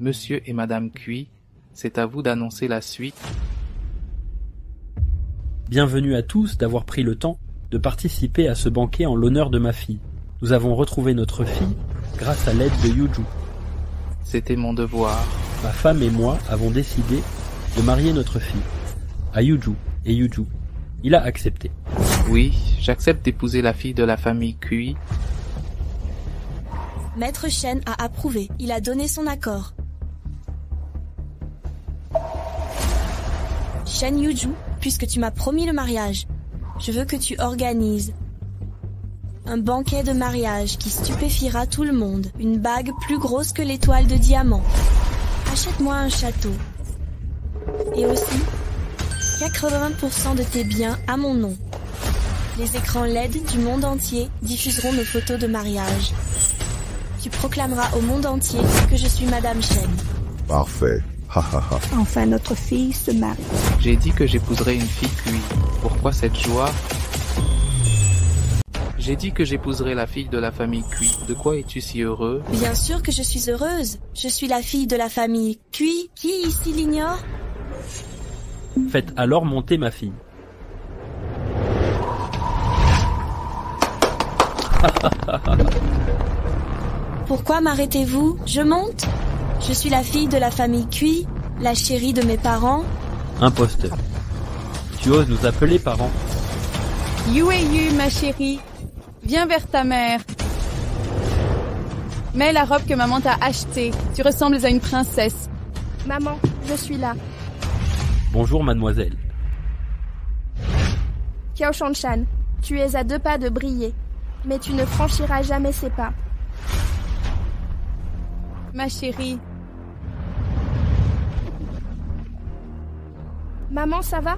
Monsieur et Madame Cui, c'est à vous d'annoncer la suite. Bienvenue à tous d'avoir pris le temps de participer à ce banquet en l'honneur de ma fille. Nous avons retrouvé notre fille grâce à l'aide de Yuju. C'était mon devoir. Ma femme et moi avons décidé de marier notre fille à Yuju et Yuju. Il a accepté. Oui, j'accepte d'épouser la fille de la famille Cui. Maître Shen a approuvé. Il a donné son accord. Shen Yuju, puisque tu m'as promis le mariage, je veux que tu organises un banquet de mariage qui stupéfiera tout le monde. Une bague plus grosse que l'étoile de diamant. Achète-moi un château. Et aussi, 80% de tes biens à mon nom. Les écrans LED du monde entier diffuseront nos photos de mariage. Tu proclameras au monde entier que je suis Madame Shen. Parfait. Ha ha ha. Enfin, notre fille se marie. J'ai dit que j'épouserais une fille Cui. Pourquoi cette joie? J'ai dit que j'épouserais la fille de la famille Cui. De quoi es-tu si heureux? Bien sûr que je suis heureuse. Je suis la fille de la famille Cui. Qui ici l'ignore? Faites alors monter ma fille. Pourquoi m'arrêtez-vous? Je monte? Je suis la fille de la famille Cui, la chérie de mes parents. Imposteur. Tu oses nous appeler parents? Yueyu, ma chérie, viens vers ta mère. Mets la robe que maman t'a achetée. Tu ressembles à une princesse. Maman, je suis là. Bonjour mademoiselle. Kiao Shanshan, tu es à 2 pas de briller, mais tu ne franchiras jamais ces pas. Ma chérie. Maman, ça va?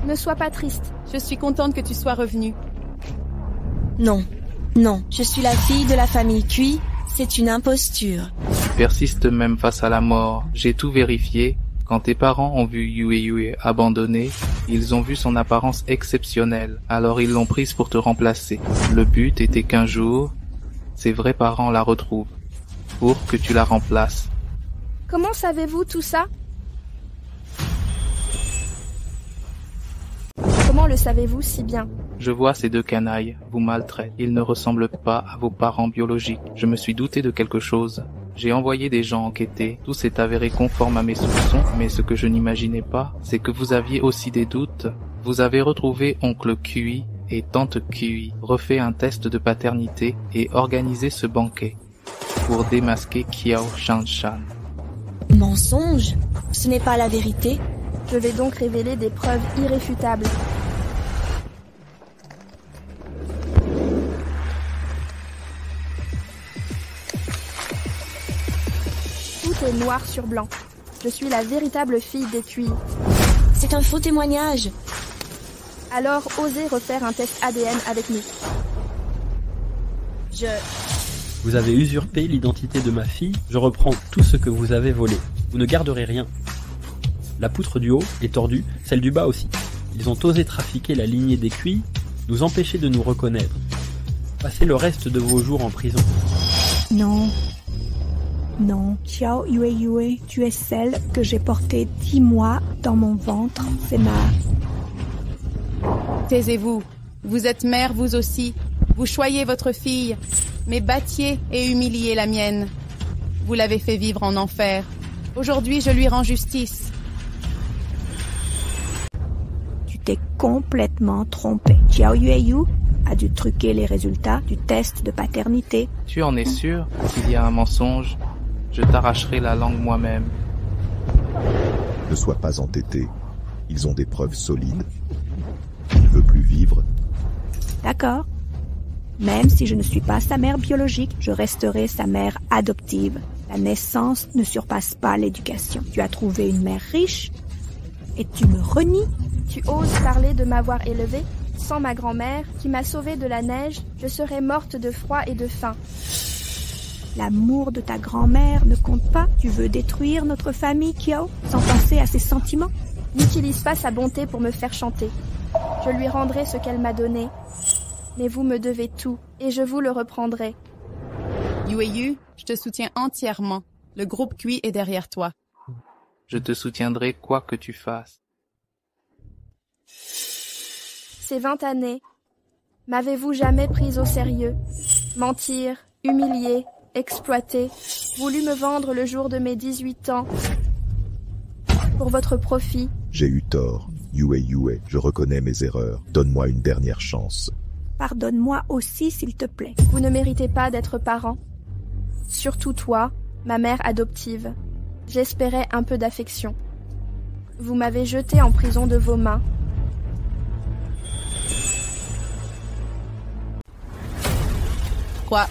Ne sois pas triste. Je suis contente que tu sois revenue. Non, non, je suis la fille de la famille Cui, c'est une imposture. Tu persistes même face à la mort. J'ai tout vérifié. Quand tes parents ont vu Yue abandonnée, ils ont vu son apparence exceptionnelle. Alors ils l'ont prise pour te remplacer. Le but était qu'un jour, ses vrais parents la retrouvent. Pour que tu la remplaces. Comment savez-vous tout ça? Comment le savez-vous si bien? Je vois ces 2 canailles, vous maltraitent. Ils ne ressemblent pas à vos parents biologiques. Je me suis douté de quelque chose. J'ai envoyé des gens enquêter. Tout s'est avéré conforme à mes soupçons, mais ce que je n'imaginais pas, c'est que vous aviez aussi des doutes. Vous avez retrouvé oncle Cui et tante Cui, refait un test de paternité et organisé ce banquet pour démasquer Kiao Shanshan. Mensonge? Ce n'est pas la vérité. Je vais donc révéler des preuves irréfutables. Tout est noir sur blanc. Je suis la véritable fille des Cui. C'est un faux témoignage. Alors, osez refaire un test ADN avec nous. Vous avez usurpé l'identité de ma fille, je reprends tout ce que vous avez volé. Vous ne garderez rien. La poutre du haut est tordue, celle du bas aussi. Ils ont osé trafiquer la lignée des Cui, nous empêcher de nous reconnaître. Passez le reste de vos jours en prison. Non. Non, Kiao Yue, tu es celle que j'ai portée 10 mois dans mon ventre. C'est ma... Taisez-vous. Vous êtes mère, vous aussi. Vous choyez votre fille, mais battiez et humiliez la mienne. Vous l'avez fait vivre en enfer. Aujourd'hui, je lui rends justice. Tu t'es complètement trompé. Kiao Yue a dû truquer les résultats du test de paternité. Tu en es sûr? S'il y a un mensonge, je t'arracherai la langue moi-même. Ne sois pas entêté. Ils ont des preuves solides. Tu ne veux plus vivre? D'accord. Même si je ne suis pas sa mère biologique, je resterai sa mère adoptive. La naissance ne surpasse pas l'éducation. Tu as trouvé une mère riche et tu me renies. Tu oses parler de m'avoir élevée? Sans ma grand-mère, qui m'a sauvée de la neige, je serais morte de froid et de faim. L'amour de ta grand-mère ne compte pas. Tu veux détruire notre famille, Kiao, sans penser à ses sentiments? N'utilise pas sa bonté pour me faire chanter. Je lui rendrai ce qu'elle m'a donné. Mais vous me devez tout, et je vous le reprendrai. Yueyu, je te soutiens entièrement. Le groupe Cui est derrière toi. Je te soutiendrai quoi que tu fasses. Ces 20 années, m'avez-vous jamais prise au sérieux? Mentir, humilier, exploiter, voulu me vendre le jour de mes 18 ans pour votre profit. J'ai eu tort. Yue, je reconnais mes erreurs. Donne-moi une dernière chance. Pardonne-moi aussi, s'il te plaît. Vous ne méritez pas d'être parent. Surtout toi, ma mère adoptive. J'espérais un peu d'affection. Vous m'avez jeté en prison de vos mains. Quoi?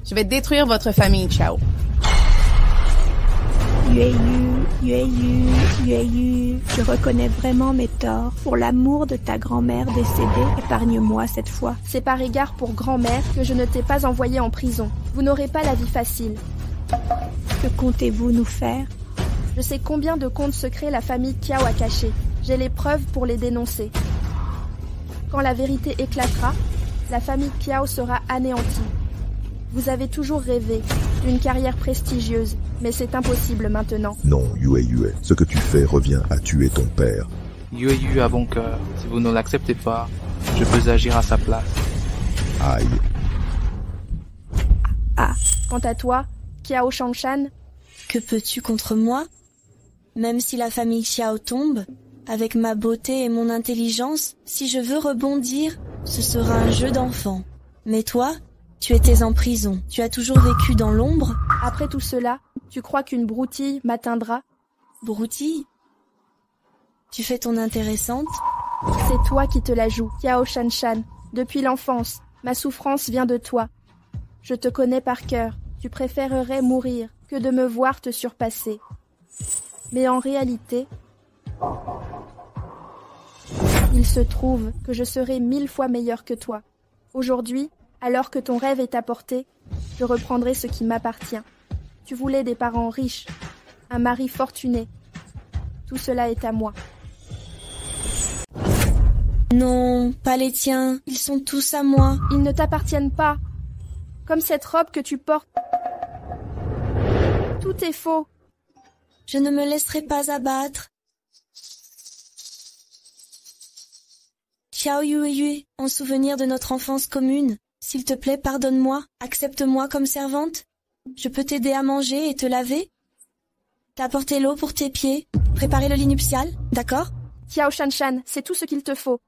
Je vais détruire votre famille, Chao. Yueyu, je reconnais vraiment mes torts. Pour l'amour de ta grand-mère décédée, épargne-moi cette fois. C'est par égard pour grand-mère que je ne t'ai pas envoyé en prison. Vous n'aurez pas la vie facile. Que comptez-vous nous faire? Je sais combien de comptes secrets la famille Kiao a cachés. J'ai les preuves pour les dénoncer. Quand la vérité éclatera, la famille Kiao sera anéantie. Vous avez toujours rêvé, Une carrière prestigieuse, mais c'est impossible maintenant. Non, Yue, ce que tu fais revient à tuer ton père. Yue a bon cœur. Si vous ne l'acceptez pas, je peux agir à sa place. Aïe. Ah, quant à toi, Qiao Shanshan, que peux-tu contre moi? Même si la famille Xiao tombe, avec ma beauté et mon intelligence, si je veux rebondir, ce sera un jeu d'enfant. Mais toi, tu étais en prison, tu as toujours vécu dans l'ombre. Après tout cela, tu crois qu'une broutille m'atteindra? Broutille? Tu fais ton intéressante? C'est toi qui te la joues, Qiao Shanshan. Depuis l'enfance, ma souffrance vient de toi. Je te connais par cœur, tu préférerais mourir que de me voir te surpasser. Mais en réalité, il se trouve que je serai 1000 fois meilleur que toi. Aujourd'hui, alors que ton rêve est à portée, je reprendrai ce qui m'appartient. Tu voulais des parents riches, un mari fortuné. Tout cela est à moi. Non, pas les tiens, ils sont tous à moi. Ils ne t'appartiennent pas. Comme cette robe que tu portes. Tout est faux. Je ne me laisserai pas abattre. Qiao Yue, en souvenir de notre enfance commune, s'il te plaît, pardonne-moi, accepte-moi comme servante. Je peux t'aider à manger et te laver. T'apporter l'eau pour tes pieds, préparer le lit nuptial, d'accord? Qiao Shanshan, c'est tout ce qu'il te faut.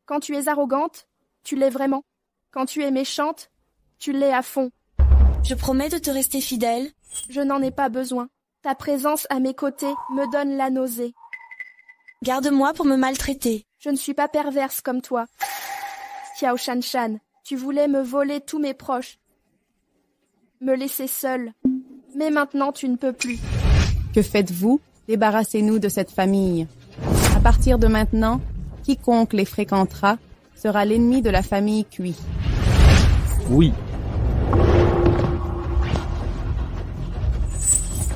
Quand tu es arrogante, tu l'es vraiment. Quand tu es méchante, tu l'es à fond. Je promets de te rester fidèle. Je n'en ai pas besoin. Ta présence à mes côtés me donne la nausée. Garde-moi pour me maltraiter. Je ne suis pas perverse comme toi. Qiao Shanshan, tu voulais me voler tous mes proches. Me laisser seule. Mais maintenant tu ne peux plus. Que faites-vous? Débarrassez-nous de cette famille. À partir de maintenant, quiconque les fréquentera sera l'ennemi de la famille Cui. Oui.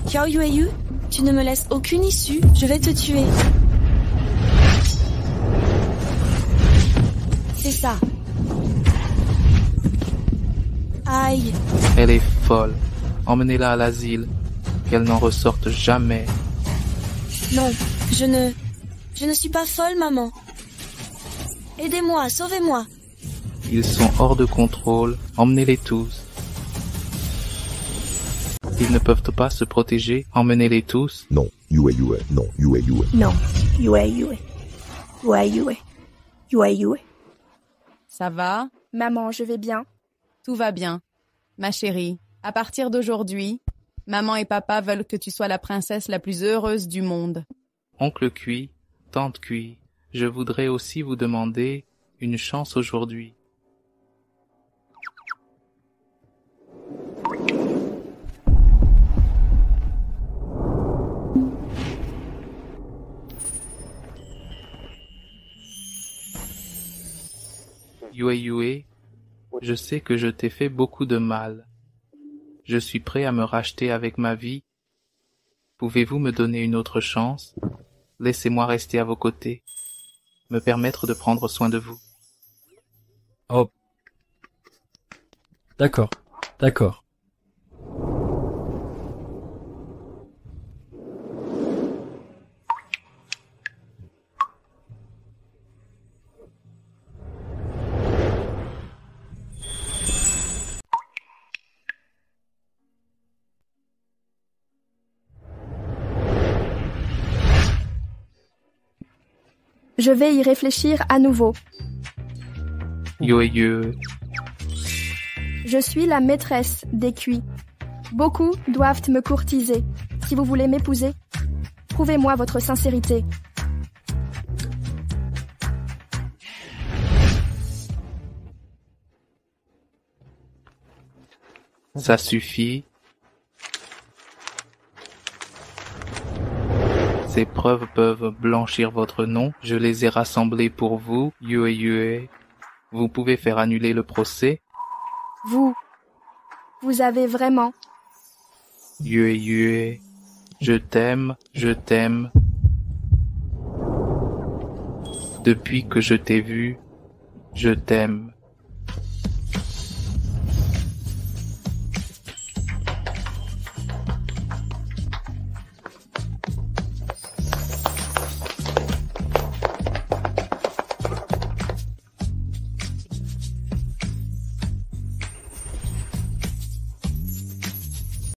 Qiao Yue, tu ne me laisses aucune issue, je vais te tuer. C'est ça. Aïe. Elle est folle. Emmenez-la à l'asile. Qu'elle n'en ressorte jamais. Non, je ne suis pas folle, maman. Aidez-moi, sauvez-moi. Ils sont hors de contrôle. Emmenez-les tous. Ils ne peuvent pas se protéger. Emmenez-les tous. Non, Yue, non, Yue. Non, Yue. Ça va? Maman, je vais bien. Tout va bien. Ma chérie, à partir d'aujourd'hui, maman et papa veulent que tu sois la princesse la plus heureuse du monde. Oncle Cui, tante Cui, je voudrais aussi vous demander une chance aujourd'hui. Yue, je sais que je t'ai fait beaucoup de mal. Je suis prêt à me racheter avec ma vie. Pouvez-vous me donner une autre chance? Laissez-moi rester à vos côtés, me permettre de prendre soin de vous. Oh. D'accord. Je vais y réfléchir à nouveau. Yue. Je suis la maîtresse des Cui. Beaucoup doivent me courtiser. Si vous voulez m'épouser, prouvez-moi votre sincérité. Ça suffit. Ces preuves peuvent blanchir votre nom. Je les ai rassemblées pour vous, Yue. Vous pouvez faire annuler le procès. Vous avez vraiment... Yue. Je t'aime. Depuis que je t'ai vu, je t'aime.